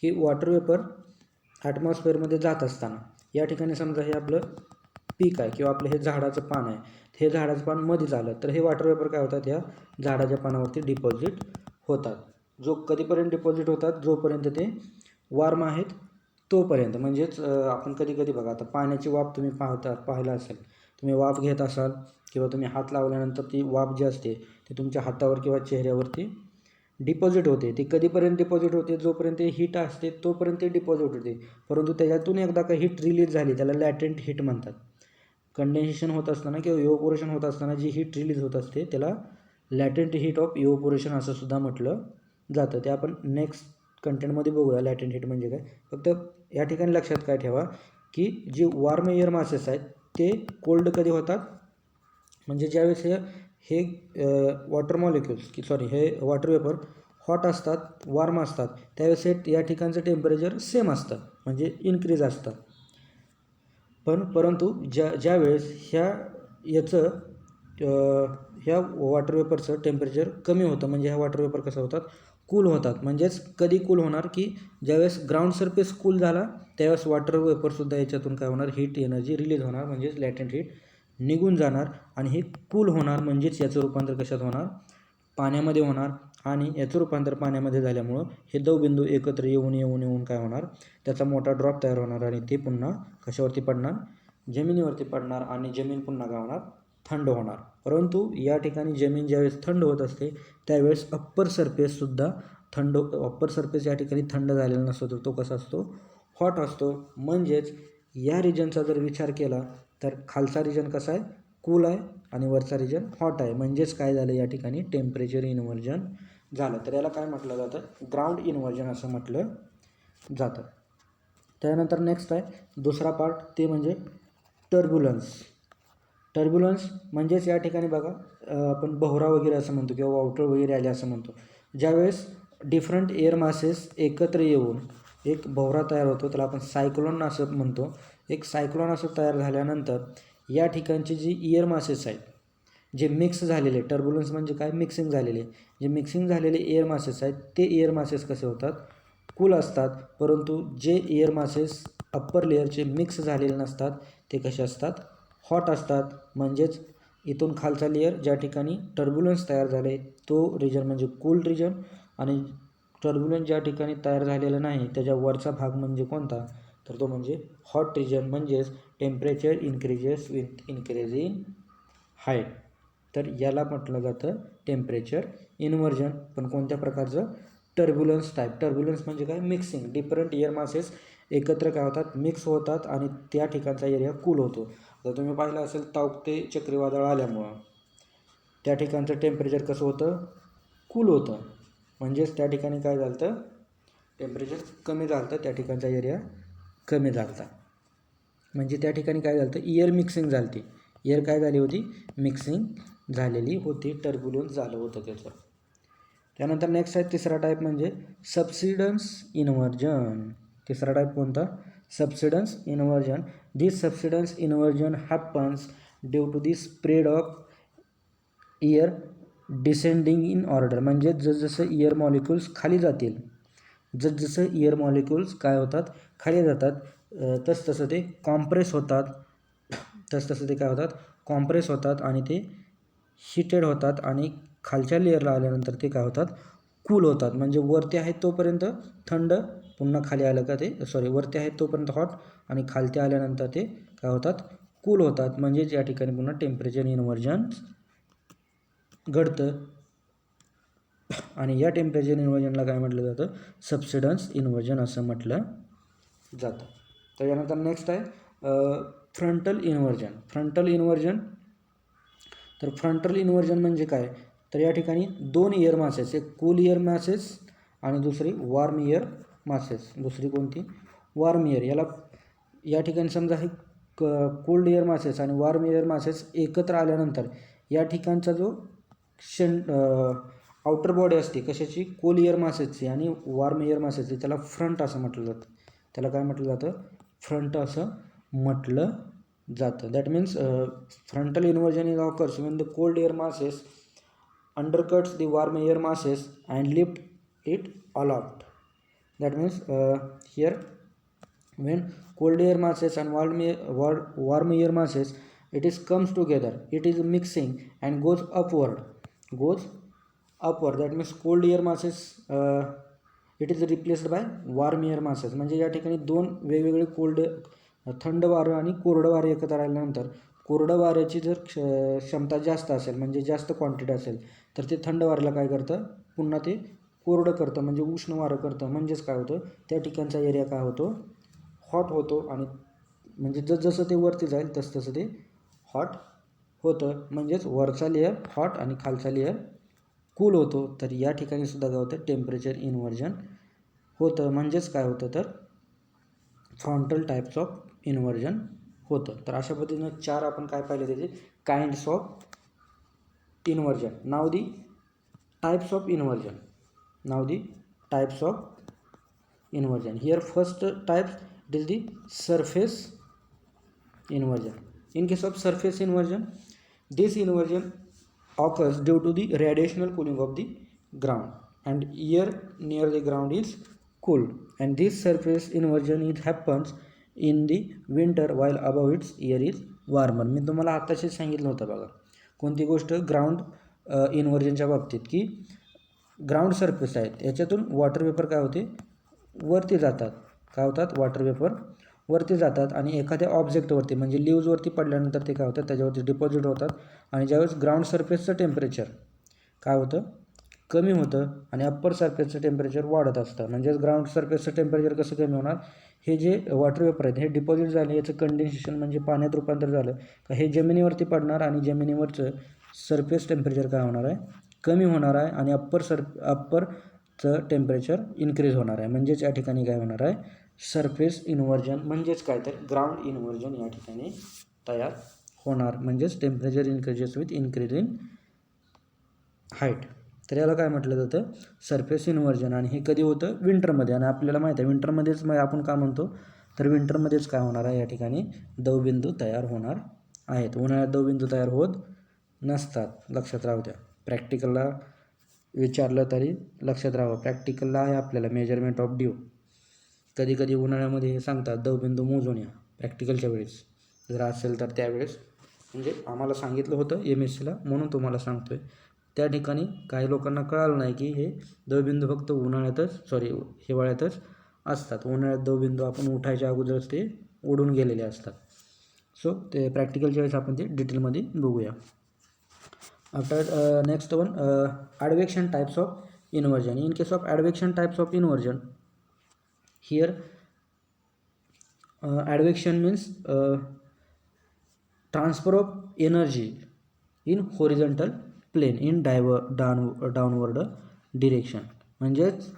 की वॉटर वेपर ॲटमॉस्फिअरमध्ये जात असताना या ठिकाणी समजा हे आपलं पीक आहे किंवा आपलं हे झाडाचं पान आहे, हे झाडाचं पान मध्ये झालं तर हे वॉटर वेपर काय होतात, ह्या झाडाच्या पानावरती डिपॉझिट होतात. जो कधीपर्यंत डिपॉझिट होतात, जोपर्यंत ते वार्म आहेत तोपर्यंत. म्हणजेच आपण कधी कधी बघा, आता पाण्याची वाफ तुम्ही पाहिला असेल, तुम्ही वाफ घेत असाल किंवा तुम्ही हात लावल्यानंतर ती वाफ जी असते ती तुमच्या हातावर किंवा चेहऱ्यावरती डिपॉझिट होते. ती कधीपर्यंत डिपॉझिट होते, जोपर्यंत हीट असते तोपर्यंत डिपॉझिट होते. परंतु त्याच्यातून एकदा का हीट रिलीज झाली, त्याला लॅटेंट हीट म्हणतात. कंडेन्सेशन होत असताना किंवा इव्हपोरेशन होत असताना जी हीट रिलीज होत असते त्याला लॅटेंट हीट ऑफ इव्हपोरेशन असं सुद्धा म्हटलं जातं. ते आपण नेक्स्ट कंटेंटमध्ये बघूया लॅटेंट हीट म्हणजे काय. फक्त या ठिकाणी लक्षात काय ठेवा की जी वॉर्म एअर मासेस आहेत ते कोल्ड कधी होतात, म्हणजे ज्यावेळेस हे वॉटर मॉलिक्युल्स हे वॉटर वेपर हॉट असतात, वार्म असतात, त्यावेळेस हे या ठिकाणचं टेम्परेचर सेम असतं, म्हणजे इन्क्रीज असतं. परंतु ज्यावेळेस ह्या वॉटर वेपरचं टेम्परेचर कमी होतं, म्हणजे ह्या वॉटर वेपर कसं होतात, कूल होतात. म्हणजेच कधी कूल होणार की ज्यावेळेस ग्राउंड सरफेस कूल झाला त्यावेळेस वॉटर वेपरसुद्धा याच्यातून काय होणार, हीट एनर्जी रिलीज होणार, म्हणजेच लॅटेंट हीट निघून जाणार आणि हे कूल होणार. म्हणजेच याचं रूपांतर कशात होणार, पाण्यामध्ये होणार. आणि याचं रूपांतर पाण्यामध्ये झाल्यामुळं हे दवबिंदू एकत्र येऊन काय होणार, त्याचा मोठा ड्रॉप तयार होणार आणि ते पुन्हा कशावरती पडणार, जमिनीवरती पडणार आणि जमीन पुन्हा काय होणार, थंड होणार. परंतु या ठिकाणी जमीन ज्यावेळेस थंड होत असते त्यावेळेस अप्पर सरफेस या ठिकाणी थंड झालेला नसतो, तर तो कसा असतो, हॉट असतो. म्हणजेच या रिजनचा जर विचार केला तर खालचा रिजन कसा आहे, कूल आहे आणि वरचा रिजन हॉट आहे. म्हणजेच काय झालं, या ठिकाणी टेम्परेचर इन्व्हर्जन झालं. तर याला काय म्हटलं जातं, ग्राउंड इन्व्हर्जन असं म्हटलं जातं. त्यानंतर नेक्स्ट आहे दुसरा पार्ट, ते म्हणजे टर्ब्युलन्स म्हणजेच या ठिकाणी बघा आपण बहोरा वगैरे असं म्हणतो किंवा वावटळ वगैरे आले असं म्हणतो. ज्यावेळेस डिफरंट एअर मासेस एकत्र येऊन एक बहोरा तयार होतो, त्याला आपण सायक्लोन असं म्हणतो. एक सायक्लोन असं तयार झाल्यानंतर या ठिकाणचे जी एअर मासेस आहेत, जे मिक्स झालेले, टर्ब्युलन्स म्हणजे काय, मिक्सिंग झालेले, जे मिक्सिंग झालेले एअर मासेस आहेत ते एअर मासेस कसे होतात, कूल असतात. परंतु जे एअर मासेस अप्पर लेअरचे मिक्स झालेले नसतात ते कसे असतात, हॉट असतात. म्हणजेच इथून खालचा लेअर ज्या ठिकाणी टर्ब्युलन्स तयार झाले तो रिजन म्हणजे कूल रिजन, आणि टर्ब्युलन्स ज्या ठिकाणी तयार झालेला नाही त्याच्या वरचा भाग म्हणजे कोणता, तर तो म्हणजे हॉट रिजन. म्हणजेच temperature increases with increase in height. तर याला म्हटलं जातं टेम्परेचर इन्व्हर्जन. पण कोणत्या प्रकारचं, टर्ब्युलन्स टाईप. टर्ब्युलन्स म्हणजे काय, मिक्सिंग, डिफरंट एअर मासेस एकत्र काय होतात, मिक्स होतात आणि त्या ठिकाणचा एरिया कूल होतो. जर तुम्ही पाहिलं असेल ताऊक्ते चक्रीवादळ आल्यामुळं त्या ठिकाणचं टेम्परेचर कसं होतं, कूल होतं. म्हणजेच त्या ठिकाणी काय झालं तर टेम्परेचर कमी झालं, त्या ठिकाणचा एरिया कमी झाला. म्हणजे त्या ठिकाणी काय झालं, एअर मिक्सिंग झाली, एअर काय झाली होती, मिक्सिंग झालेली होती, टर्ब्युलन्स झालं होतं त्याचं. त्यानंतर नेक्स्ट आहे तिसरा टाईप म्हणजे सबसिडन्स इन्व्हर्जन. तिसरा टाईप कोणता, subsidence inversion. This subsidence inversion happens due to the spread of air descending in order. म्हणजे जसजसं एअर मॉलिक्युल्स खाली जातील, जसजसं एअर मॉलिक्युल्स काय होतात, खाली जातात, तसतसं ते कॉम्प्रेस होतात, कॉम्प्रेस होतात आणि ते हीटेड होतात आणि खालच्या लेअरला आल्यानंतर ते काय होतात, कूल होतात. म्हणजे वरती आहेत तोपर्यंत थंड, पुन्हा खाली आलं का ते वरती आहेत तोपर्यंत हॉट आणि खालती आल्यानंतर ते काय होतात, कूल होतात. म्हणजेच या ठिकाणी पुन्हा टेम्परेचर इन्व्हर्जन घडतं. आणि या टेम्परेचर इन्व्हर्जनला काय म्हटलं जातं, सबसिडन्स इन्व्हर्जन असं म्हटलं जातं. तर यानंतर नेक्स्ट आहे फ्रंटल इन्व्हर्जन. तर फ्रंटल इन्व्हर्जन म्हणजे काय, तर या ठिकाणी दोन एअर मासेस, एक कूल एअर मासेस आणि दुसरी वॉर्म एअर मासेस. दुसरी कोणती, वॉर्म एअर. या ठिकाणी समजा हे कोल्ड एअर मासेस आणि वॉर्म एअर मासेस एकत्र आल्यानंतर या ठिकाणचा जो आउटर बॉडी असते कशाची, कोल एअर मासेसची आणि वॉर्म एअर मासेसची, त्याला फ्रंट असं म्हटलं जातं. त्याला काय म्हटलं जातं, फ्रंट असं म्हटलं जातं. That means frontal inversion is occurs when the cold air masses undercuts the warm air masses and lift it aloft. That means here when cold air masses and warm air masses, it is comes together, it is mixing and goes upward. That means cold air masses it is replaced by warm air masses. म्हणजे या ठिकाणी दोन वेगवेगळे थंड वारं आणि कोरडं वारं एकत्र आल्यानंतर कोरडं वाऱ्याची जर क्षमता जास्त असेल, म्हणजे जास्त क्वांटिटी असेल, तर ते थंड वाऱ्याला काय करतं, पुन्हा ते कोरडं करतं, म्हणजे उष्ण वारं करतं. म्हणजेच काय होतं, त्या ठिकाणचा एरिया काय होतो, हॉट होतो. आणि म्हणजे जसं ते वरती जाईल तसं ते हॉट होतं. म्हणजेच वरचा लेअर हॉट आणि खालचा लेअर कूल होतो. तर या ठिकाणी सुद्धा काय होतं, टेम्परेचर इन्व्हर्जन होतं. म्हणजेच काय होतं, तर फ्रंटल टाईप्स ऑफ इन्व्हर्जन होतं. तर अशा पद्धतीनं 4 आपण काय पाहिले त्याचे kinds of inversion. Now the types of inversion. Here first types, it is the surface inversion. In case of surface inversion, this inversion occurs due to the radiational cooling of the ground, and air near the ground is cool, and this surface inversion happens in the winter while above its air is warmer. मी तुम्हाला आताशीच सांगितलं होतं बघा, कोणती गोष्ट, ground इन्व्हर्जनच्या बाबतीत, की ground surface आहेत याच्यातून वॉटर वेपर काय होते, वरती जातात. काय होतात, वॉटर वेपर वरती जातात आणि एखाद्या ऑब्जेक्टवरती म्हणजे लिव्जवरती पडल्यानंतर ते काय होतात, त्याच्यावरती डिपॉझिट होतात. आणि ज्यावेळेस ग्राउंड सरफेसचं टेम्परेचर काय होतं, कमी होतं आणि अप्पर सरफेसचं टेम्परेचर वाढत असतं. म्हणजेच ग्राउंड सरफेसचं टेम्परेचर कसं कमी होणार, हे जे वॉटर वेपर आहेत हे डिपॉझिट झाले, याचं कंडेन्सेशन म्हणजे पाण्यात रूपांतर झालं का हे जमिनीवरती पडणार आणि जमिनीवरचं सरफेस टेम्परेचर काय होणार आहे, कमी होणार आहे आणि अप्परचं टेम्परेचर इन्क्रीज होणार आहे. म्हणजेच या ठिकाणी काय होणार आहे, सरफेस इन्व्हर्जन. म्हणजेच काय, तर ग्राउंड इन्व्हर्जन या ठिकाणी तयार होणार. म्हणजेच temperature increases with increase in height. तर याला काय म्हटलं जातं, सरफेस इन्व्हर्जन. आणि हे कधी होतं, विंटरमध्ये. आणि आपल्याला माहिती आहे विंटरमध्येच आपण का म्हणतो, तर विंटरमध्येच काय होणार आहे, या ठिकाणी दवबिंदू तयार होणार आहेत. उन्हाळ्यात दवबिंदू तयार होत नसतात, लक्षात राहू द्या. प्रॅक्टिकलला विचारलं तरी लक्षात राहावं. प्रॅक्टिकलला आहे आपल्याला मेजरमेंट ऑफ ड्यू. कधी कधी उन्हाळ्यामध्ये हे सांगतात दवबिंदू मोजून या प्रॅक्टिकलच्या वेळेस, जर असेल तर त्यावेळेस. म्हणजे आम्हाला सांगितलं होतं MSCला, म्हणून तुम्हाला सांगतो आहे. त्या ठिकाणी काही लोकांना कळालं नाही की हे दवबिंदू फक्त हिवाळ्यातच असतात. उन्हाळ्यात दवबिंदू आपण उठायच्या अगोदरच ते उडून गेलेले असतात. सो ते प्रॅक्टिकलच्या वेळेस आपण ते डिटेलमध्ये बघूया. After next one, advection types of inversion. In case of advection types of inversion, here advection means transfer of energy in horizontal plane in downward direction. म्हणजेच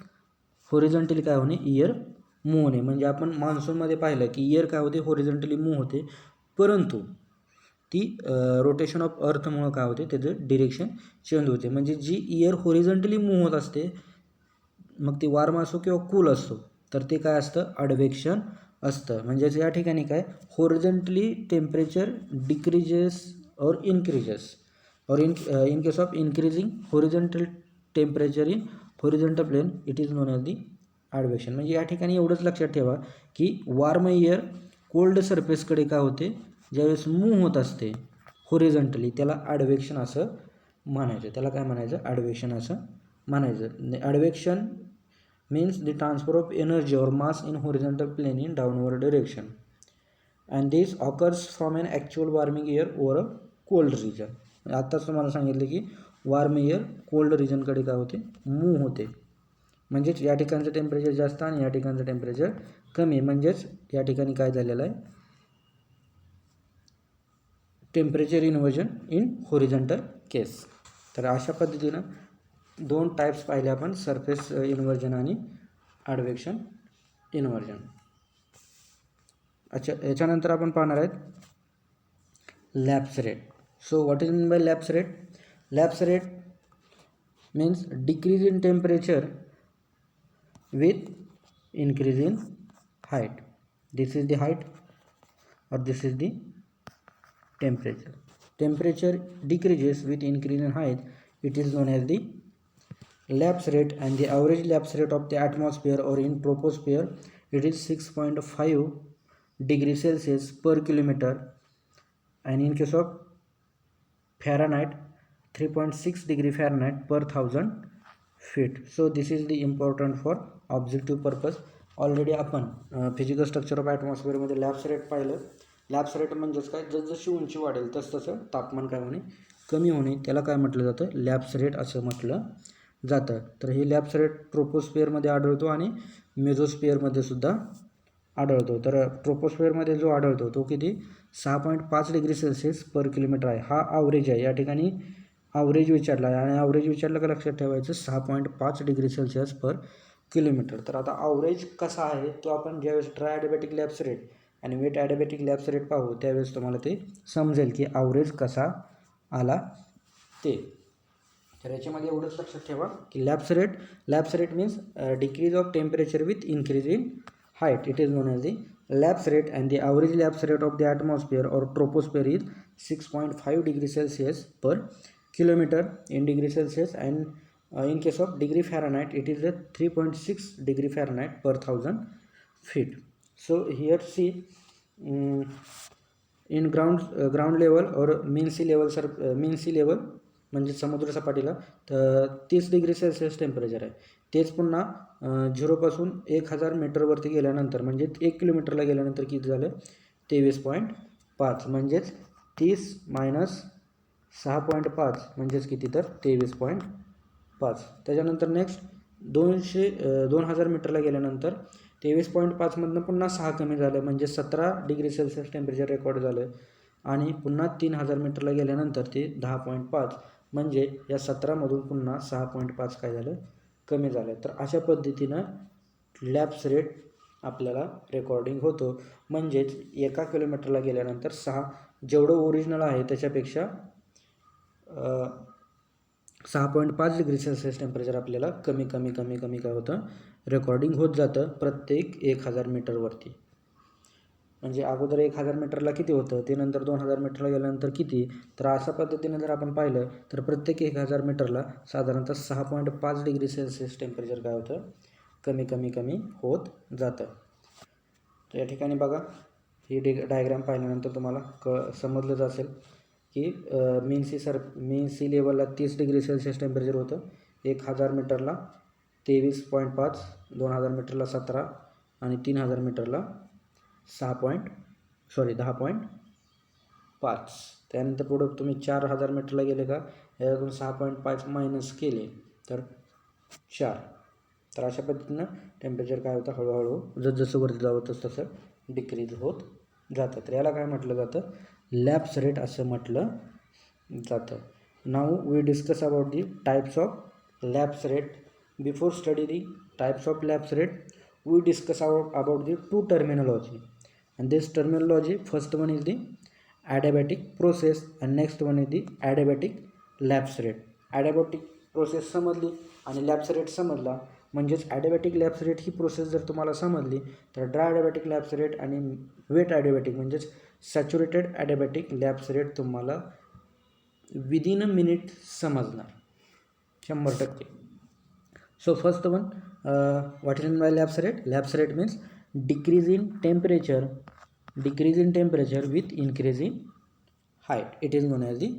हॉरिझॉन्टली काय होणे, इयर मूव्ह होणे. म्हणजे आपण मान्सूनमध्ये पाहिलं की इयर काय होते, हॉरिझॉन्टली मूव्ह होते, परंतु ती रोटेशन ऑफ अर्थमुळं काय होते, त्याचं डिरेक्शन चेंज होते. म्हणजे जी इयर हॉरिझॉन्टली मूव्ह होत असते, मग ती वार्म असो किंवा कूल असो, तर ते काय असतं, ॲडव्हेक्शन असतं. म्हणजेच या ठिकाणी काय, horizontally temperature decreases or increases, or in case of increasing horizontal temperature in horizontal plane, it is known as the advection. म्हणजे या ठिकाणी एवढंच लक्षात ठेवा की वार्म इयर कोल्ड सरफेसकडे काय होते, ज्यावेळेस मूव्ह होत असते हॉरिझॉन्टली, त्याला ॲडव्हेक्शन असं म्हणायचं. त्याला काय म्हणायचं, ॲडव्हेक्शन असं म्हणायचं. ॲडव्हेक्शन means the transfer of energy or mass in horizontal plane in downward direction, and this occurs from an actual warming air over a cold region. आत्ताच तुम्हाला सांगितलं की वार्म एअर कोल्ड रिजनकडे काय होते, मूव्ह होते. म्हणजेच या ठिकाणचं टेम्परेचर जास्त आणि या ठिकाणचं टेम्परेचर कमी. म्हणजेच या ठिकाणी काय झालेलं आहे, टेम्परेचर इन्व्हर्जन इन हॉरिझॉन्टल केस. तर अशा पद्धतीनं 2 टाईप्स पाहिले आपण, सरफेस इन्व्हर्जन आणि ॲडव्हेक्शन इन्व्हर्जन. अच्छा, याच्यानंतर आपण पाहणार आहेत lapse rate. So what is mean bye lapse rate? Lapse rate means decrease in temperature with increase in height. This is the height or this is the temperature. Temperature decreases with increase in height, it is known as the lapse rate and the average lapse rate of the atmosphere or in troposphere, it is 6.5 degrees Celsius per kilometer, and in case of Fahrenheit 3.6 degree Fahrenheit per 1000 feet. So this is the important for objective purpose. Already आपण physical structure of ॲटमॉस्फिअरमध्ये lapse rate पाहिलं. Lapse rate म्हणजेच काय, जसजशी उंची वाढेल तसं तापमान काय होणे, कमी होणे, त्याला काय म्हटलं जातं, लॅप्स रेट असं म्हटलं जातं. तर हे लॅप्स रेट ट्रोपोस्फिअरमध्ये आढळतो आणि मेझोस्फिअरमध्ये सुद्धा आढळतो. तर ट्रोपोस्फिअरमध्ये जो आढळतो तो किती, 6.5 डिग्री सेल्सिअस पर किलोमीटर आहे. हा ॲव्हरेज आहे, या ठिकाणी ॲव्हरेज विचारला आहे आणि ॲव्हरेज विचारलं का लक्षात ठेवायचं 6.5 डिग्री सेल्सिअस पर किलोमीटर. तर आता ॲव्हरेज कसा आहे तो आपण ज्यावेळेस ड्राय ॲडिबॅटिक लॅप्स रेट आणि वेट ॲडिबॅटिक लॅप्स रेट पाहू त्यावेळेस तुम्हाला ते समजेल की ॲव्हरेज कसा आला ते. तर याच्यामध्ये एवढंच लक्षात ठेवा की lapse rate means decrease of temperature with increase in height. It is known as the lapse rate, and the average lapse rate of the atmosphere or troposphere is 6.5 degrees Celsius per kilometer in degree Celsius, and in case of degree Fahrenheit it is a 3.6 degree Fahrenheit per 1000 feet. So here see in ground level or mean sea level म्हणजे समुद्र सपाटीला तर 30 degree Celsius temperature आहे. तेच पुन्हा 0पासून 1000 मीटरवरती गेल्यानंतर म्हणजे 1 किलोमीटरला गेल्यानंतर किती झालं, 23.5 म्हणजेच 30 मायनस 6.5 म्हणजेच किती, तर 23.5. त्याच्यानंतर नेक्स्ट 2000 मीटरला गेल्यानंतर 23.5मधनं पुन्हा 6 कमी झालं म्हणजे 17 डिग्री सेल्सिअस टेम्परेचर रेकॉर्ड झालं आणि पुन्हा 3000 मीटरला गेल्यानंतर ते 10.5 म्हणजे या 17मधून पुन्हा 6.5 काय झालं, कमी झालं. तर अशा पद्धतीनं लॅप्स रेट आपल्याला रेकॉर्डिंग होतो. म्हणजेच एका किलोमीटरला गेल्यानंतर 6 जेवढं ओरिजिनल आहे त्याच्यापेक्षा 6.5 डिग्री सेल्सिअस टेम्परेचर आपल्याला कमी काय होतं, रेकॉर्डिंग होत जातं प्रत्येक 1000 मीटरवरती. म्हणजे अगोदर 1000 मीटरला किती होतं ते नंतर 2000 मीटरला गेल्यानंतर किती. तर अशा पद्धतीने जर आपण पाहिलं तर प्रत्येक 1000 मीटरला साधारणतः 6.5 डिग्री सेल्सिअस टेम्परेचर काय होतं, कमी होत जातं. तर या ठिकाणी बघा ही डायग्राम पाहिल्यानंतर तुम्हाला समजलंच असेल की मीन सी लेवलला 30 डिग्री सेल्सिअस टेम्परेचर होतं, 1000 मीटरला 23.5, 2000 मीटरला 17 आणि 3000 मीटरला 10.5. त्यानंतर पुढं तुम्ही 4000 मीटरला गेले का यातून 6.5 मायनस केले तर 4. तर अशा पद्धतीनं टेम्परेचर काय होतं, हळूहळू जसं वरती जावं तसं डिक्रीज होत जातं. तर याला काय म्हटलं जातं, लॅप्स रेट असं म्हटलं जातं. Now we discuss about the types of lapse rate. Before study the types of lapse rate we discuss about the two terminology, and this terminology, first one is the adiabatic process and next one is the adiabatic lapse rate. adiabatic process समजली आणि lapse rate समजला म्हणजेच adiabatic lapse rate ही process जर तुम्हाला समजली तर dry adiabatic lapse rate आणि weight adiabatic म्हणजेच सॅच्युरेटेड adiabatic लॅप्स रेट तुम्हाला विदिन अ मिनिट समजणार 100%. So first one, what is meant by lapse rate? Lapse rate means decrease in temperature with increase in height. It is known as the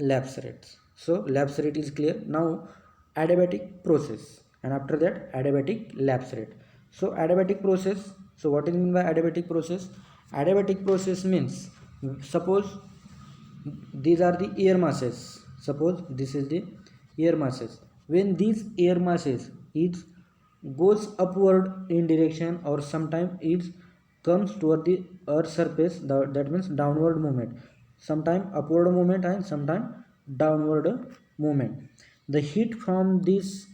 lapse rate. So lapse rate is clear. Now adiabatic process, and after that adiabatic lapse rate. So adiabatic process. So what is meant by adiabatic process? Adiabatic process means, suppose these are the air masses. Suppose this is the air masses. When these air masses goes upward in direction or sometimes it comes toward the earth surface, that means downward movement, sometime upward movement and sometime downward movement, the heat from these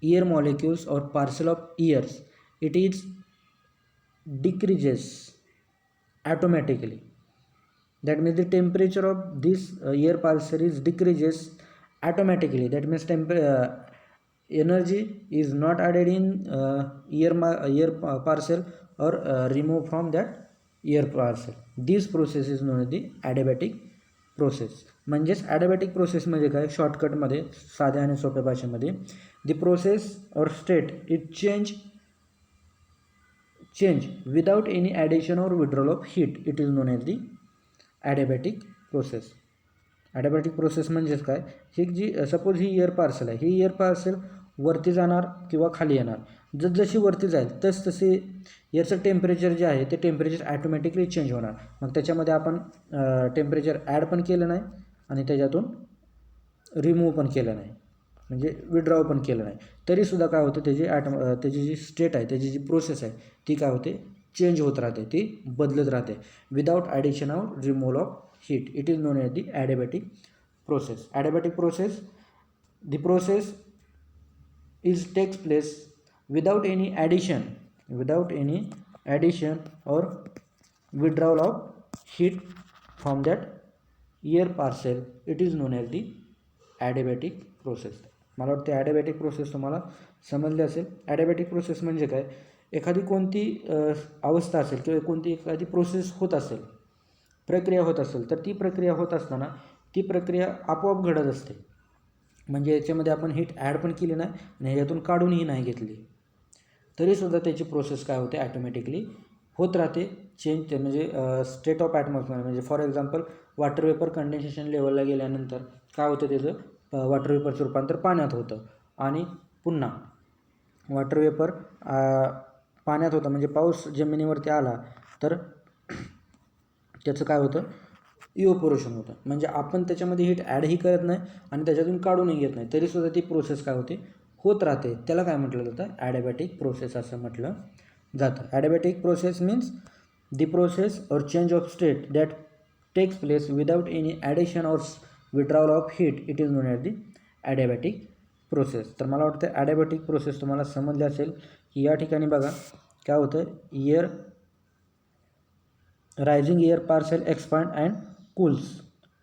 air molecules or parcel of airs, it is decreases automatically. That means the temperature of this air parcel is decreases automatically. That means energy is not added in air parcel or removed from that air parcel. This process is known as the adiabatic process. म्हणजेच adiabatic process म्हणजे काय, शॉर्टकटमध्ये साध्या आणि सोप्या भाषेमध्ये, the process or state is change without any addition or withdrawal of heat, it is known as the adiabatic process. Adiabatic process म्हणजेच काय, ही जी सपोज ही एअर पार्सल आहे, ही एअर पार्सल वरती जाणार किंवा खाली येणार, जशी वरती जाईल तसे एअरचं टेम्परेचर जे आहे ते टेम्परेचर ॲटोमॅटिकली चेंज होणार. मग त्याच्यामध्ये आपण टेम्परेचर ॲड पण केलं नाही आणि त्याच्यातून रिमूव्ह पण केलं नाही, म्हणजे विड्रॉ पण केलं नाही, तरीसुद्धा काय होतं, त्याची जी स्टेट आहे, त्याची जी प्रोसेस आहे ती काय होते, चेंज होत राहते, ती बदलत राहते without addition of removal of heat. It is known as the adiabatic process. Adiabatic process, the process is takes place without any addition or withdrawal of heat from that air parcel. It is known as the adiabatic process. मला वाटते ॲडिबॅटिक process तुम्हाला समजले असेल. ॲडिबॅटिक process म्हणजे काय, एखादी कोणती अवस्था असेल किंवा कोणती एखादी प्रोसेस होत असेल, प्रक्रिया होत असेल, तर ती प्रक्रिया होत असताना ती प्रक्रिया आपोआप घडत असते. म्हणजे याच्यामध्ये आपण हीट ॲड पण केली नाही आणि ह्याच्यातून काढूनही नाही घेतली, तरीसुद्धा त्याची प्रोसेस काय होते, ॲटोमॅटिकली होत राहते चेंज. ते म्हणजे स्टेट ऑफ ॲटमॉस्फिअर, म्हणजे for example water vapour condensation लेवलला गेल्यानंतर काय होतं, त्याचं वॉटर वेपरचं रूपांतर पाण्यात होतं आणि पुन्हा वॉटर वेपर पाण्यात होतं, म्हणजे पाऊस जमिनीवरती आला तर त्याचं काय होतं, इव्हपोरेशन होतं. म्हणजे आपण त्याच्यामध्ये हीट ॲडही करत नाही आणि त्याच्यातून काढूनही घेत नाही, तरीसुद्धा ती प्रोसेस काय होते, होत राहते. त्याला काय म्हटलं जातं, ॲडिबॅटिक प्रोसेस असं म्हटलं जातं. Adiabatic process means the process or change of state that takes place without any addition or withdrawal of heat, it is known as the adiabatic process. तर मला वाटतं ॲडिबॅटिक प्रोसेस तुम्हाला समजले असेल की या ठिकाणी बघा काय होतं, rising air parcel expand and cools.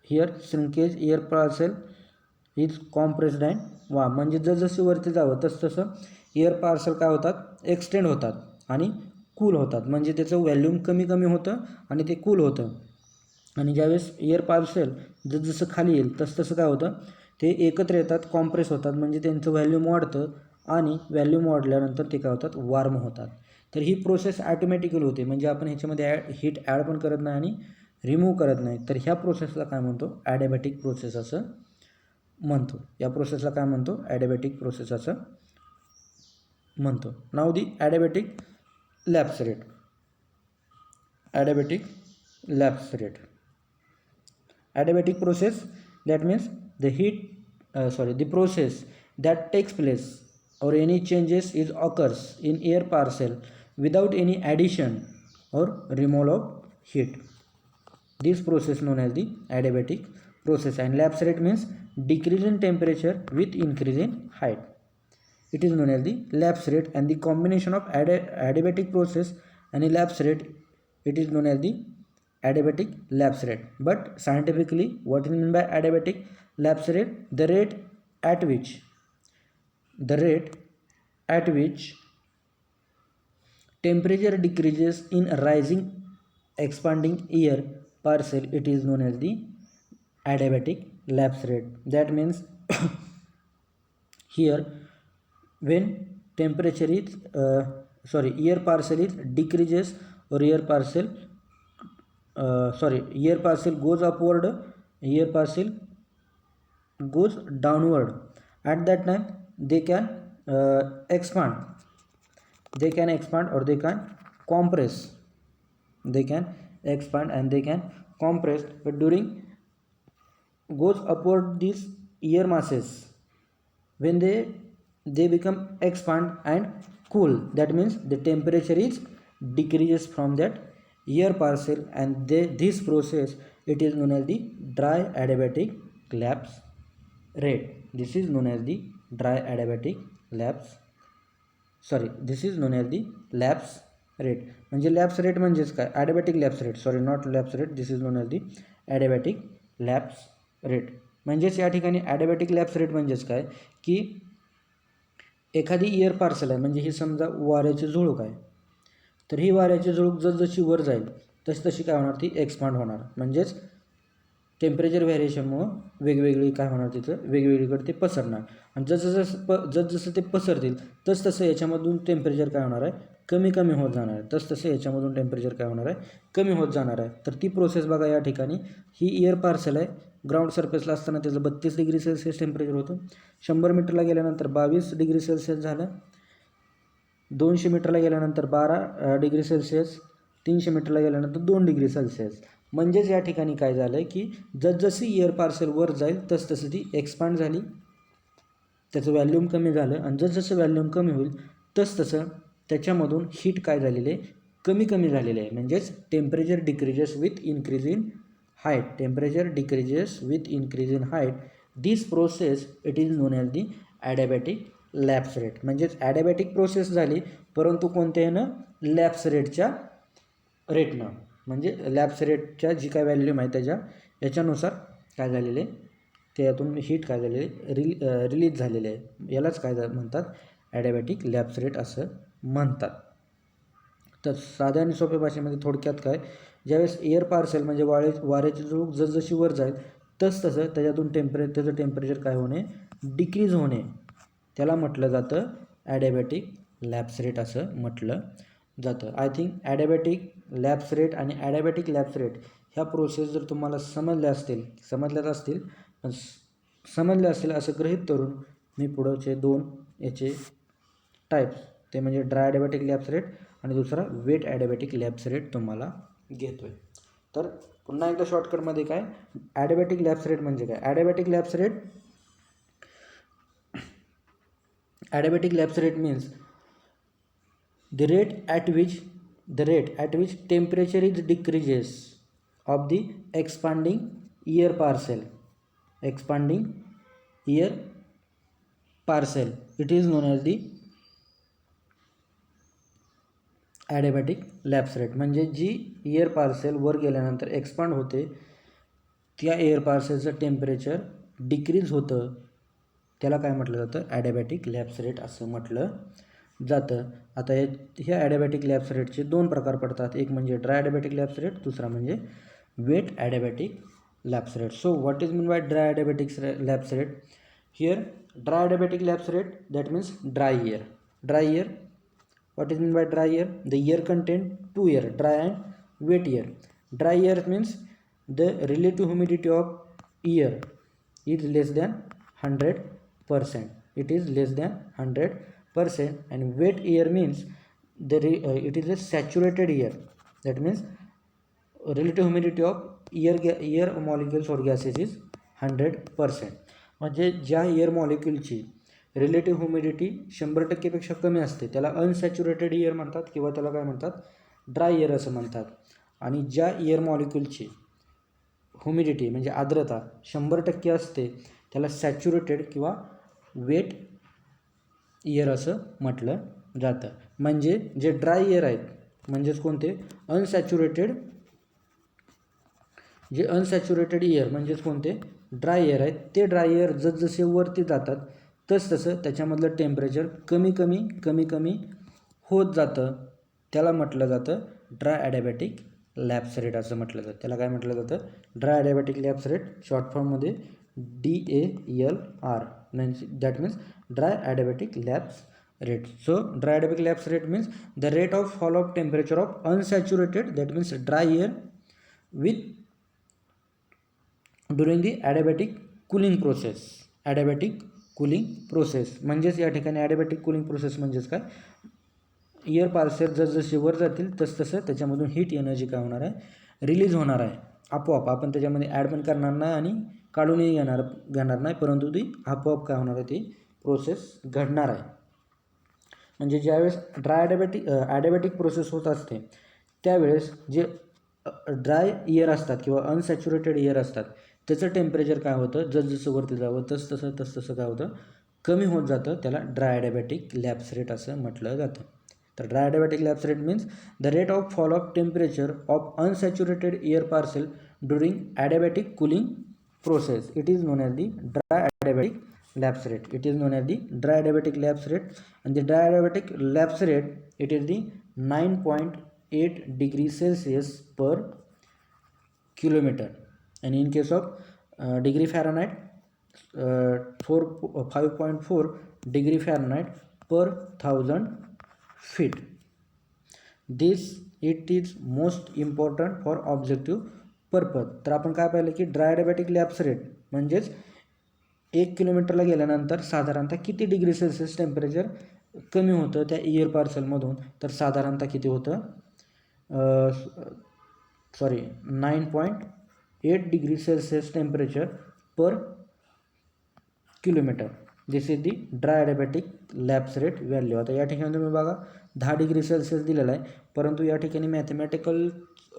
Here shrinkage air parcel is compressed and warm. म्हणजे जसजशी वरती जावं तसं एअर पार्सल काय होतात, एक्सटेंड होतात आणि कूल होतात. म्हणजे त्याचं व्हॅल्यूम कमी होतं आणि ते कूल होतं. आणि ज्यावेळेस एअर पार्सल जसं खाली येईल तसं काय होतं, ते एकत्र येतात, कॉम्प्रेस होतात, म्हणजे त्यांचं व्हॅल्यूम वाढतं आणि व्हॅल्यूम वाढल्यानंतर ते काय होतात, वॉर्म होतात. तर ही प्रोसेस ॲटोमॅटिकली होते, म्हणजे आपण ह्याच्यामध्ये हीट ॲड पण करत नाही आणि रिमूव्ह करत नाही. तर ह्या प्रोसेसला काय म्हणतो, ॲडिबॅटिक प्रोसेस असं म्हणतो. या प्रोसेसला काय म्हणतो, ॲडिबॅटिक प्रोसेस असं म्हणतो. नाव the adiabatic lapse rate. Adiabatic lapse rate. Adiabatic process, that means the process that takes place or any changes occurs in air parcel without any addition or removal of heat. This process known as the adiabatic process. And lapse rate means decrease in temperature with increase in height. It is known as the lapse rate, and the combination of adiabatic process and a lapse rate, it is known as the adiabatic lapse rate. But scientifically, what is meant by adiabatic lapse rate? The rate at which temperature decreases in rising expanding air parcel, it is known as the adiabatic lapse rate. That means here when temperature is air parcel is decreases or air parcel goes upward, air parcel goes downward, at that time they can expand or they can compress. They can expand and they can compress. But during goes upward, these air masses, when they become expand and cool, that means the temperature is decreases from that air parcel, and this process, it is known as the dry adiabatic lapse rate. This is known as the dry adiabatic lapse, this is known as the lapse rate. म्हणजे lapse rate म्हणजेच काय, adiabatic lapse rate, not lapse rate, this is known as the adiabatic lapse rate. म्हणजेच या ठिकाणी ॲडिबॅटिक lapse rate म्हणजेच काय, की एखादी एअर पार्सल आहे, म्हणजे ही समजा वाऱ्याची झुळूक आहे, तर ही वाऱ्याची झुळूक जसजशी वर जाईल तशी काय होणार, ती एक्सपांड होणार. म्हणजेच टेम्परेचर व्हेरिएशनमुळं वेगवेगळी काय होणार तिथं वेगवेगळीकडे ते पसरणार आणि जसं ते पसरतील तसं याच्यामधून टेम्परेचर काय होणार आहे कमी कमी होत जाणार आहे तसं याच्यामधून टेम्परेचर काय होणार आहे कमी होत जाणार आहे. तर ती प्रोसेस बघा या ठिकाणी ही एअर पार्सल आहे. ग्राउंड सरफेसला असताना त्याचं 32 डिग्री सेल्सिअस टेम्परेचर होतं. 100 मीटरला गेल्यानंतर 22 डिग्री सेल्सिअस झालं. 200 मीटरला गेल्यानंतर 12 डिग्री सेल्सिअस. 300 मीटरला गेल्यानंतर 2 डिग्री सेल्सिअस. म्हणजेच या ठिकाणी काय झालं आहे की जसजशी एअर पार्सल वर जाईल तसतसं ती एक्सपांड झाली, त्याचं व्हॅल्यूम कमी झालं आणि जसजसं व्हॅल्यूम कमी होईल तसतसं त्याच्यामधून हीट काय झालेले कमी कमी झालेले आहे. म्हणजेच temperature decreases with increase in height. Temperature decreases with increase in height. This process it is known as the adiabatic lapse rate. म्हणजेच ॲडिबॅटिक प्रोसेस झाली परंतु कोणत्यानं लॅप्स रेटच्या रेटनं. म्हणजे लॅप्स रेटच्या जी काय व्हॅल्यूम आहे याच्यानुसार काय झालेले त्यातून हीट काय झालेले रिलीज झालेले आहे. यालाच काय म्हणतात ॲडिबॅटिक लॅप्स रेट असं म्हणतात. तर साध्या आणि सोप्या भाषेमध्ये थोडक्यात काय ज्यावेळेस एअर पार्सल म्हणजे वाऱ्याची झुळूक जसजशी वर जाईल तसं त्याच्यातून त्याचं टेम्परेचर काय होणे डिक्रीज होणे त्याला म्हटलं जातं ॲडिबॅटिक लॅप्स रेट असं म्हटलं जातं. आय थिंक ॲडिबॅटिक लॅप्स रेट आणि ॲडिबॅटिक लॅप्स रेट ह्या प्रोसेस जर तुम्हाला समजल्या असतील असं गृहीत धरून मी पुढचे 2 याचे टाईप्स ते म्हणजे ड्राय ॲडिबॅटिक लॅप्स रेट आणि दुसरा वेट ॲडिबॅटिक लॅप्स रेट तुम्हाला घेतो आहे. तर पुन्हा एकदा शॉर्टकटमध्ये काय ॲडिबॅटिक लॅप्स रेट म्हणजे काय. Adiabatic lapse rate means the rate at which temperature is decreases of the expanding air parcel. It is known as the adiabatic lapse rate. म्हणजे जी एअर पार्सल वर गेल्यानंतर एक्सपांड होते त्या एअर पार्सलचं टेम्परेचर डिक्रीज होतं त्याला काय म्हटलं जातं ॲडिबॅटिक लॅप्स रेट असं म्हटलं जातं. आता ह्या ॲडिबॅटिक लॅप्स रेटचे 2 प्रकार पडतात. एक म्हणजे ड्राय ॲडिबॅटिक लॅप्स रेट, दुसरा म्हणजे wet adiabatic lapse rate. So what is mean by dry adiabatic lapse rate. Here dry adiabatic lapse rate that means dry air. What is mean by dry air? The air contain 2 air, dry and wet air. Dry air means the relative humidity of air is less than 100%. It is less than 100%. And wet air means it is a saturated air. That means relative humidity of air molecules or gases is 100%. म्हणजे ज्या air मॉलिक्यूलची relative humidity 100%पेक्षा कमी असते त्याला unsaturated air म्हणतात किंवा त्याला काय म्हणतात ड्राय एअर असं म्हणतात. आणि ज्या एअर मॉलिक्यूलची ह्युमिडिटी म्हणजे आर्द्रता 100% असते त्याला सॅच्युरेटेड किंवा वेट एअर असं म्हटलं जातं. म्हणजे जे ड्राय एअर आहेत म्हणजेच कोणते अनसॅच्युरेटेड एअर म्हणजेच कोणते ड्राय एअर आहेत. ते ड्राय एअर जसजसे वरती जातात तसं त्याच्यामधलं टेम्परेचर कमी कमी होत जातं. त्याला म्हटलं जातं ड्राय ॲडिबॅटिक लॅप्स रेट असं म्हटलं जातं. त्याला काय म्हटलं जातं dry adiabatic lapse rate. Short फॉर्ममध्ये DALR म्हणजे that means dry adiabatic lapse rate. So dry adiabatic lapse rate means the rate of fall of temperature of unsaturated that means dry air with during the adiabatic cooling process. म्हणजेच या ठिकाणी ॲडिबॅटिक cooling process म्हणजेच काय air parcel जसजसे वर जातील तसं त्याच्यामधून हीट एनर्जी काय होणार आहे रिलीज होणार आहे आपोआप. आपण त्याच्यामध्ये ॲड पण करणार नाही आणि काढूनही घेणार नाही परंतु ती आपोआप काय होणार आहे ती प्रोसेस घडणार आहे. म्हणजे ज्यावेळेस ड्राय ॲडिबॅटिक प्रोसेस होत असते त्यावेळेस जे ड्राय एअर असतात किंवा अनसॅच्युरेटेड एअर असतात त्याचं टेम्परेचर काय होतं जसजसं वरती जावं तसतसं काय होतं कमी होत जातं. त्याला ड्राय ॲडिबॅटिक लॅप्स रेट असं म्हटलं जातं. तर dry adiabatic lapse rate means the rate of fall of temperature of unsaturated air parcel during adiabatic cooling process. It is known as the dry adiabatic lapse rate. Dry adiabatic lapse rate. and the dry adiabatic lapse rate it is the 9.8 degree Celsius per kilometer. and in case of degree Fahrenheit 5.4 degree Fahrenheit per 1000 feet. This it is most important for objective purpose. तर आपण काय पाहिलं की dry adiabatic lapse rate म्हणजेच 1 किलोमीटरला गेल्यानंतर साधारणतः किती degree Celsius temperature कमी होतं त्या इयर पार्सलमधून, तर साधारणतः किती होतं 9.8 degree Celsius temperature per kilometre. This is the dry adiabatic lapse rate value. आता या ठिकाणी तुम्ही बघा 10 डिग्री सेल्सिअस दिलेला आहे, परंतु या ठिकाणी मॅथमॅटिकल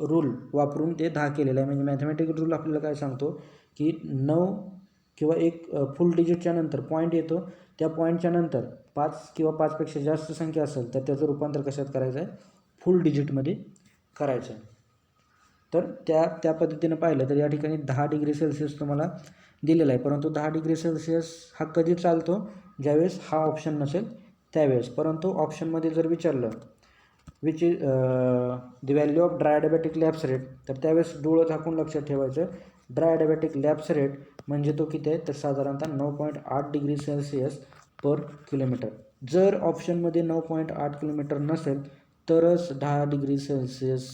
रूल वापरून ते 10 केलेलं आहे. म्हणजे मॅथमॅटिकल रूल आपल्याला काय सांगतो की 9 किंवा एक फुल डिजिटच्या नंतर पॉईंट येतो, त्या पॉईंटच्या नंतर 5 किंवा 5पेक्षा जास्त संख्या असेल तर त्याचं रूपांतर कशात करायचं आहे, फुल डिजिटमध्ये करायचं आहे. तर त्या पद्धतीनं पाहिलं तर या ठिकाणी 10 डिग्री सेल्सिअस तुम्हाला दिलेला आहे, परंतु 10 डिग्री सेल्सिअस हा कधी चालतो, ज्यावेळेस हा ऑप्शन नसेल त्यावेळेस. परंतु ऑप्शनमध्ये जर विचारलं which is the value of dry adiabatic lapse rate, तर त्यावेळेस डोळं झाकून लक्षात ठेवायचं ड्राय ॲडिबॅटिक लॅप्स रेट म्हणजे तो किती आहे, तर साधारणतः 9.8 डिग्री सेल्सिअस पर किलोमीटर. जर ऑप्शनमध्ये 9.8 किलोमीटर नसेल तरच 10 डिग्री सेल्सिअस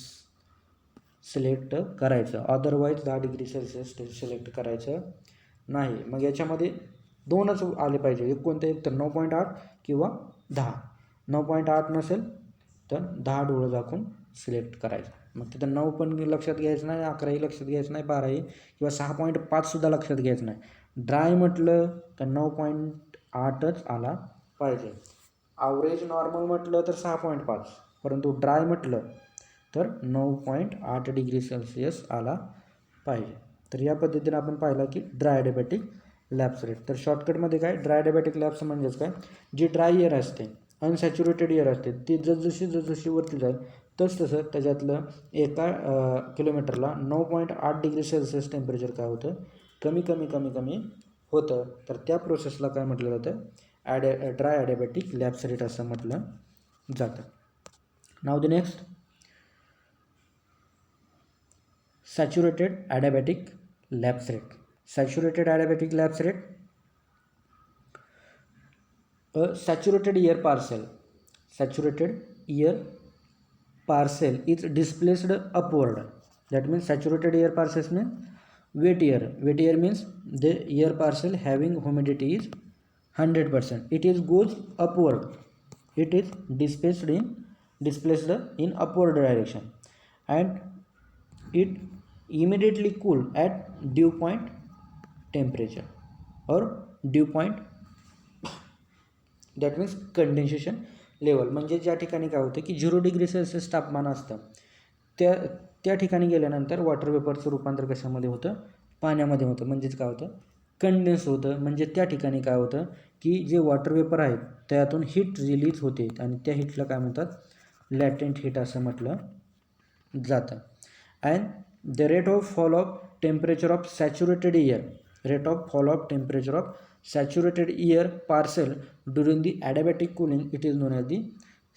सिलेक्ट करायचं, अदरवाईज 10 डिग्री सेल्सिअस सिलेक्ट करायचं नाही. मग याच्यामध्ये दोनच आले पाहिजे, एक कोणतं, एक तर 9.8 किंवा 10. 9.8 नसेल तर 10 डोळं झाकून सिलेक्ट करायचं. मग तिथं 9 पण लक्षात घ्यायचं नाही, 11ही लक्षात घ्यायचं नाही, 12ही किंवा 6.5सुद्धा लक्षात घ्यायचं नाही. ड्राय म्हटलं तर 9.8च आला पाहिजे. ॲव्हरेज नॉर्मल म्हटलं तर 6.5, परंतु ड्राय म्हटलं तर 9.8 डिग्री सेल्सिअस आला पाहिजे. तर या पद्धतीने आपण पाहिलं की ड्राय ॲडिबॅटिक लॅप्स रेट. तर शॉर्टकटमध्ये काय, ड्राय ॲडिबॅटिक लॅप्स म्हणजेच काय, जी ड्राय एअर असते, अनसॅच्युरेटेड एअर असते, ती जसजशी वरती जाईल तसं त्याच्यातलं एका किलोमीटरला 9.8 डिग्री सेल्सिअस टेम्परेचर काय होतं, कमी होतं. तर त्या प्रोसेसला काय म्हटलं जातं, ड्राय ॲडिबॅटिक लॅप्स रेट असं म्हटलं जातं. Now the next, saturated adiabatic lapse rate. Saturated adiabatic lapse rate, saturated air parcel is displaced upward. That means saturated air parcels means wet air means the air parcel having humidity is 100%. It is goes upward, it is displaced in upward direction, and it immediately cool at dew point temperature or dew point, that means condensation level. म्हणजे ज्या ठिकाणी काय होतं की 0 degree Celsius तापमान असतं त्या ठिकाणी गेल्यानंतर वॉटर वेपरचं रूपांतर कशामध्ये होतं, पाण्यामध्ये होतं. म्हणजेच काय होतं, कंडेन्स होतं. म्हणजे त्या ठिकाणी काय होतं की जे वॉटर वेपर आहेत त्यातून हीट रिलीज होते आणि त्या हीटला काय म्हणतात, लॅटेंट हीट असं म्हटलं जातं. And the rate of fall of temperature of saturated air, saturated air parcel during the adiabatic cooling, it is known as the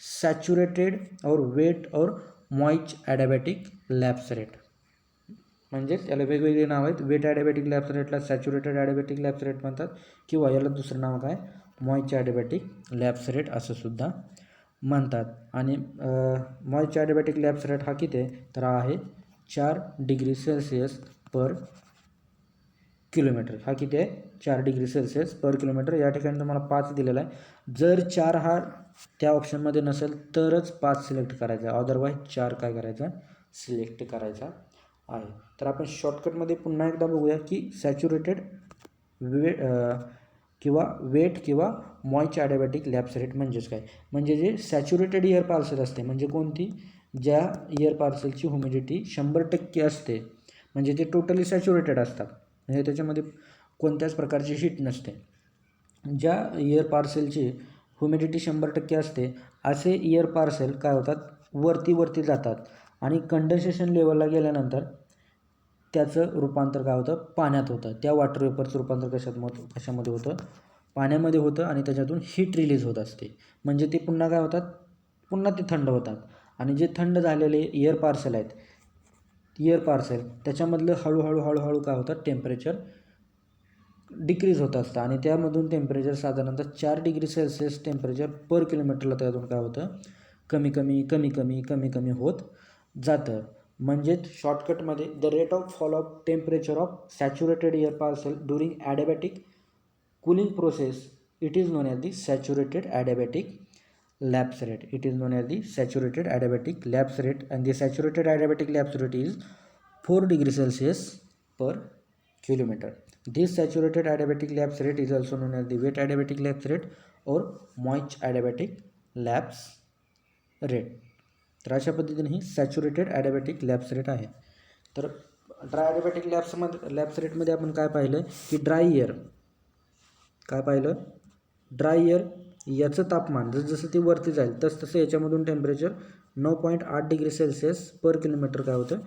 saturated or wet or moist adiabatic lapse rate. म्हणजेच याला वेगवेगळे नाव आहेत. Weight adiabatic lapse रेटला saturated adiabatic lapse rate म्हणतात, किंवा याला दुसरं नाव काय, मॉइस्ट ॲडिबॅटिक लॅप्स रेट असं सुद्धा म्हणतात. आणि मॉइस्ट ॲडिबॅटिक लॅप्स रेट हा किती आहे, तर हा आहे 4 डिग्री सेल्सिअस पर किलोमीटर. हा किती आहे, 4 डिग्री सेल्सिअस पर किलोमीटर. या ठिकाणी तुम्हाला 5 दिलेला आहे. जर 4 हा त्या ऑप्शनमध्ये नसेल तरच 5 सिलेक्ट करायचा, अदरवाईज 4 काय करायचा, सिलेक्ट करायचा आहे. तर आपण शॉर्टकटमध्ये पुन्हा एकदा बघूया की सॅच्युरेटेड किंवा वेट किंवा मॉइस्ट ॲडिबॅटिक लॅप्स रेट म्हणजेच काय. म्हणजे जे सॅच्युरेटेड एअर पार्सल असते, म्हणजे कोणती, ज्या एअर पार्सलची ह्युमिडिटी 100% असते, म्हणजे ते टोटली सॅच्युरेटेड असतात, म्हणजे त्याच्यामध्ये कोणत्याच प्रकारची हीट नसते. ज्या एअर पार्सलची ह्युमिडिटी 100% असते असे एअर पार्सल काय होतात, वरती जातात आणि कंडेन्सेशन लेवलला गेल्यानंतर त्याचं रूपांतर काय होतं, पाण्यात होतं. त्या वॉटर वेपरचं रूपांतर कशामध्ये होतं, पाण्यामध्ये होतं आणि त्याच्यातून हीट रिलीज होत असते. म्हणजे ते पुन्हा काय होतात, पुन्हा ते थंड होतात. आणि जे थंड झालेले एअर पार्सल आहेत एअर पार्सल त्याच्यामधलं हळूहळू काय होतं टेम्परेचर डिक्रीज होत असतं आणि त्यामधून टेम्परेचर साधारणतः 4 डिग्री सेल्सिअस टेम्परेचर पर किलोमीटरला त्यातून काय होतं कमी होत जातं. म्हणजेच शॉर्टकटमध्ये the rate of fall of temperature of saturated air parcel during adiabatic cooling process, it is known as the saturated adiabatic lapse rate. It is known as the saturated adiabatic lapse rate, and the saturated adiabatic lapse rate is 4 degrees Celsius per kilometer. This saturated adiabatic lapse rate is also known as the wet adiabatic lapse rate or moist adiabatic lapse rate. तर अशा पद्धतीने ही saturated adiabatic lapse rate आहे. तर dry adiabatic lapse रेटमध्ये आपण काय पाहिलं की ड्राय एअर याचं तापमान जसं ते वरती जाईल तसं याच्यामधून टेम्परेचर 9.8 डिग्री सेल्सिअस पर किलोमीटर काय होतं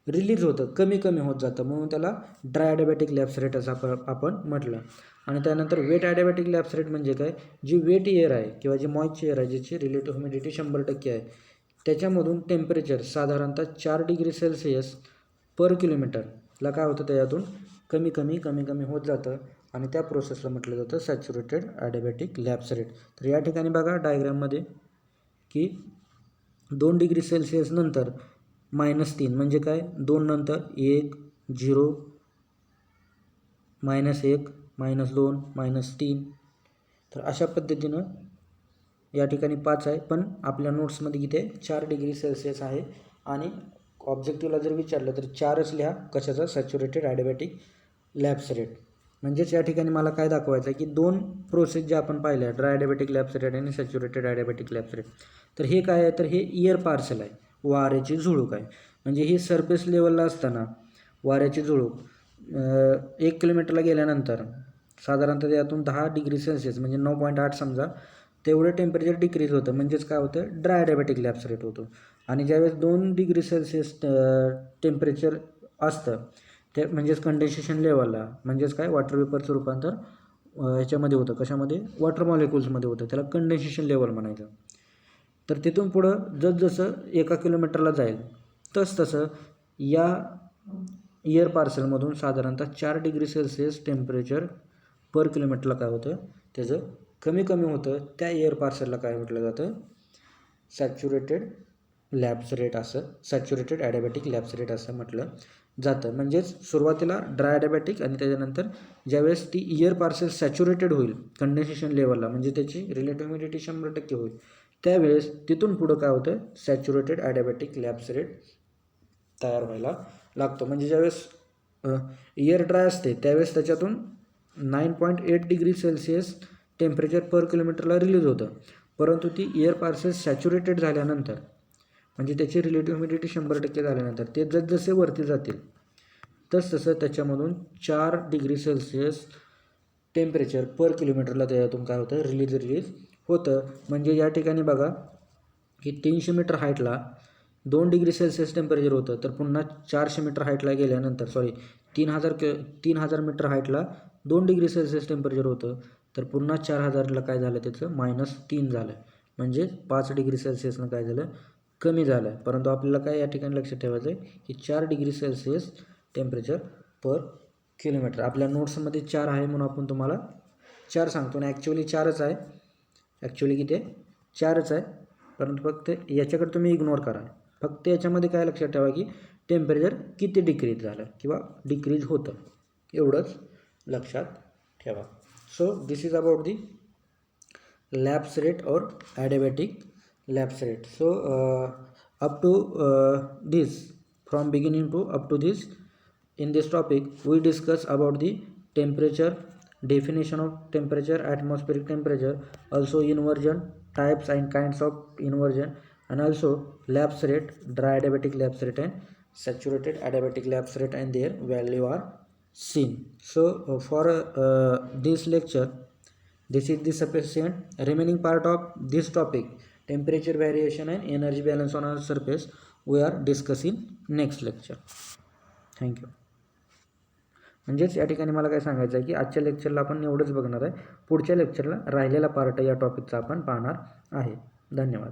रिलीज होतं कमी होत जातं, म्हणून त्याला ड्राय ॲडिबॅटिक लॅप्स रेट असं आपण म्हटलं. आणि त्यानंतर वेट ॲडिबॅटिक लॅप्स रेट म्हणजे काय, जी वेट एअर आहे किंवा जी मॉइस्ट एअर आहे ज्याची रिलेटिव्ह ह्युमिडिटी 100% आहे त्याच्यामधून टेम्परेचर साधारणतः 4 डिग्री सेल्सिअस पर किलोमीटरला काय होतं त्याच्यातून कमी होत जातं आणि त्या प्रोसेसला म्हटलं जातं सॅच्युरेटेड ॲडिबॅटिक लॅप्स रेट. तर या ठिकाणी बघा डायग्राममध्ये की 2 डिग्री सेल्सिअस नंतर -3 म्हणजे काय 2 नंतर 1 0 -1 -2 -3. तर अशा पद्धतीनं या ठिकाणी 5 आहे पण आपल्या नोट्समध्ये किती 4 डिग्री सेल्सिअस आहे आणि ऑब्जेक्टिव्हला जर विचारलं तर 4च लिहा कशाचा सॅच्युरेटेड ॲडिबॅटिक लॅप्स रेट. म्हणजेच या ठिकाणी मला काय दाखवायचं आहे की दोन प्रोसेस ज्या आपण पाहिल्या ड्राय ॲडिबॅटिक लॅप्स रेट आणि सॅच्युरेटेड ॲडिबॅटिक लॅप्स रेट. तर हे काय आहे तर हे एअर पार्सल आहे, वाऱ्याची झुळूक आहे. म्हणजे ही सरफेस लेवलला असताना वाऱ्याची झुळूक 1 किलोमीटरला गेल्यानंतर साधारणतः त्यातून 10 डिग्री सेल्सिअस म्हणजे 9.8 समजा तेवढं टेम्परेचर डिक्रीज होतं, म्हणजेच काय होतं ड्राय ॲडिबॅटिक लॅप्स रेट होतो. आणि ज्यावेळेस 2 डिग्री सेल्सिअस टेम्परेचर असतं ते म्हणजेच कंडेन्सेशन लेवलला म्हणजेच काय वॉटर वेपरचं रूपांतर ह्याच्यामध्ये होतं कशामध्ये वॉटर मॉलिक्युल्समध्ये होतं, त्याला कंडेन्सेशन लेवल म्हणायचं. तर तिथून पुढं जसं 1 किलोमीटरला जाईल तसं या एअर पार्सलमधून साधारणतः 4 डिग्री सेल्सिअस टेम्परेचर पर किलोमीटरला काय होतं त्याचं कमी होतं. त्या एअर पार्सलला काय म्हटलं जातं सॅच्युरेटेड लॅप्स रेट असं सॅच्युरेटेड ॲडिबॅटिक लॅप्स रेट असं म्हटलं जातं. म्हणजेच सुरुवातीला ड्राय ॲडिबॅटिक आणि त्याच्यानंतर ज्यावेळेस ती एअर पार्सल सॅच्युरेटेड होईल कंडेन्सेशन लेवलला म्हणजे त्याची रिलेटिव्ह ह्युमिडिटी 100% होईल त्यावेळेस तिथून पुढं काय होतं सॅच्युरेटेड ॲडिबॅटिक लॅप्स रेट तयार व्हायला लागतो. म्हणजे ज्यावेळेस एअर ड्राय असते त्यावेळेस त्याच्यातून 9.8 degree Celsius temperature per किलोमीटरला release होतं, परंतु ती एअर पार्सल सॅच्युरेटेड झाल्यानंतर म्हणजे त्याची रिलेटिव्ह ह्युमिडिटी 100% झाल्यानंतर ते जसे वरती जातील तसं त्याच्यामधून 4 डिग्री सेल्सिअस टेम्परेचर पर किलोमीटरला त्याच्यातून काय होतं रिलीज होतं. म्हणजे या ठिकाणी बघा की 300 मीटर हाईटला 2 डिग्री सेल्सिअस टेम्परेचर होतं, तर पुन्हा 400 मीटर हाईटला गेल्यानंतर 3000 मीटर हाईटला 2 डिग्री सेल्सिअस टेम्परेचर होतं, तर पुन्हा 4000ला काय झालं त्याचं -3 झालं. म्हणजे 5 डिग्री सेल्सिअसनं काय झालं कमी झालं आहे. परंतु आपल्याला काय या ठिकाणी लक्षात ठेवायचं आहे की 4 degree Celsius temperature per kilometre. आपल्या नोट्समध्ये 4 आहे म्हणून आपण तुम्हाला 4 सांगतो आणि ॲक्च्युअली 4च आहे. ॲक्च्युअली किती आहे 4च आहे, परंतु फक्त याच्याकडे तुम्ही इग्नोर करा. फक्त याच्यामध्ये काय लक्षात ठेवा की टेम्परेचर किती डिक्रीज झालं किंवा डिक्रीज होतं एवढंच लक्षात ठेवा. So this is about the lapse rate और ॲडिबॅटिक lapse rate. So up to this from beginning to up to this in this topic we discuss about the temperature, definition of temperature, atmospheric temperature, also inversion types and kinds of inversion, and also lapse rate, dry adiabatic lapse rate and saturated adiabatic lapse rate and their value are seen. So for this lecture this is the sufficient. Remaining part of this topic temperature variation and energy balance on our surface we are discussing next lecture. Thank you. म्हणजेच या ठिकाणी मला काय सांगायचं आहे की आजच्या लेक्चरला आपण एवढंच बघणार आहे, पुढच्या लेक्चरला राहिलेला पार्ट या टॉपिकचा आपण पाहणार आहे. धन्यवाद.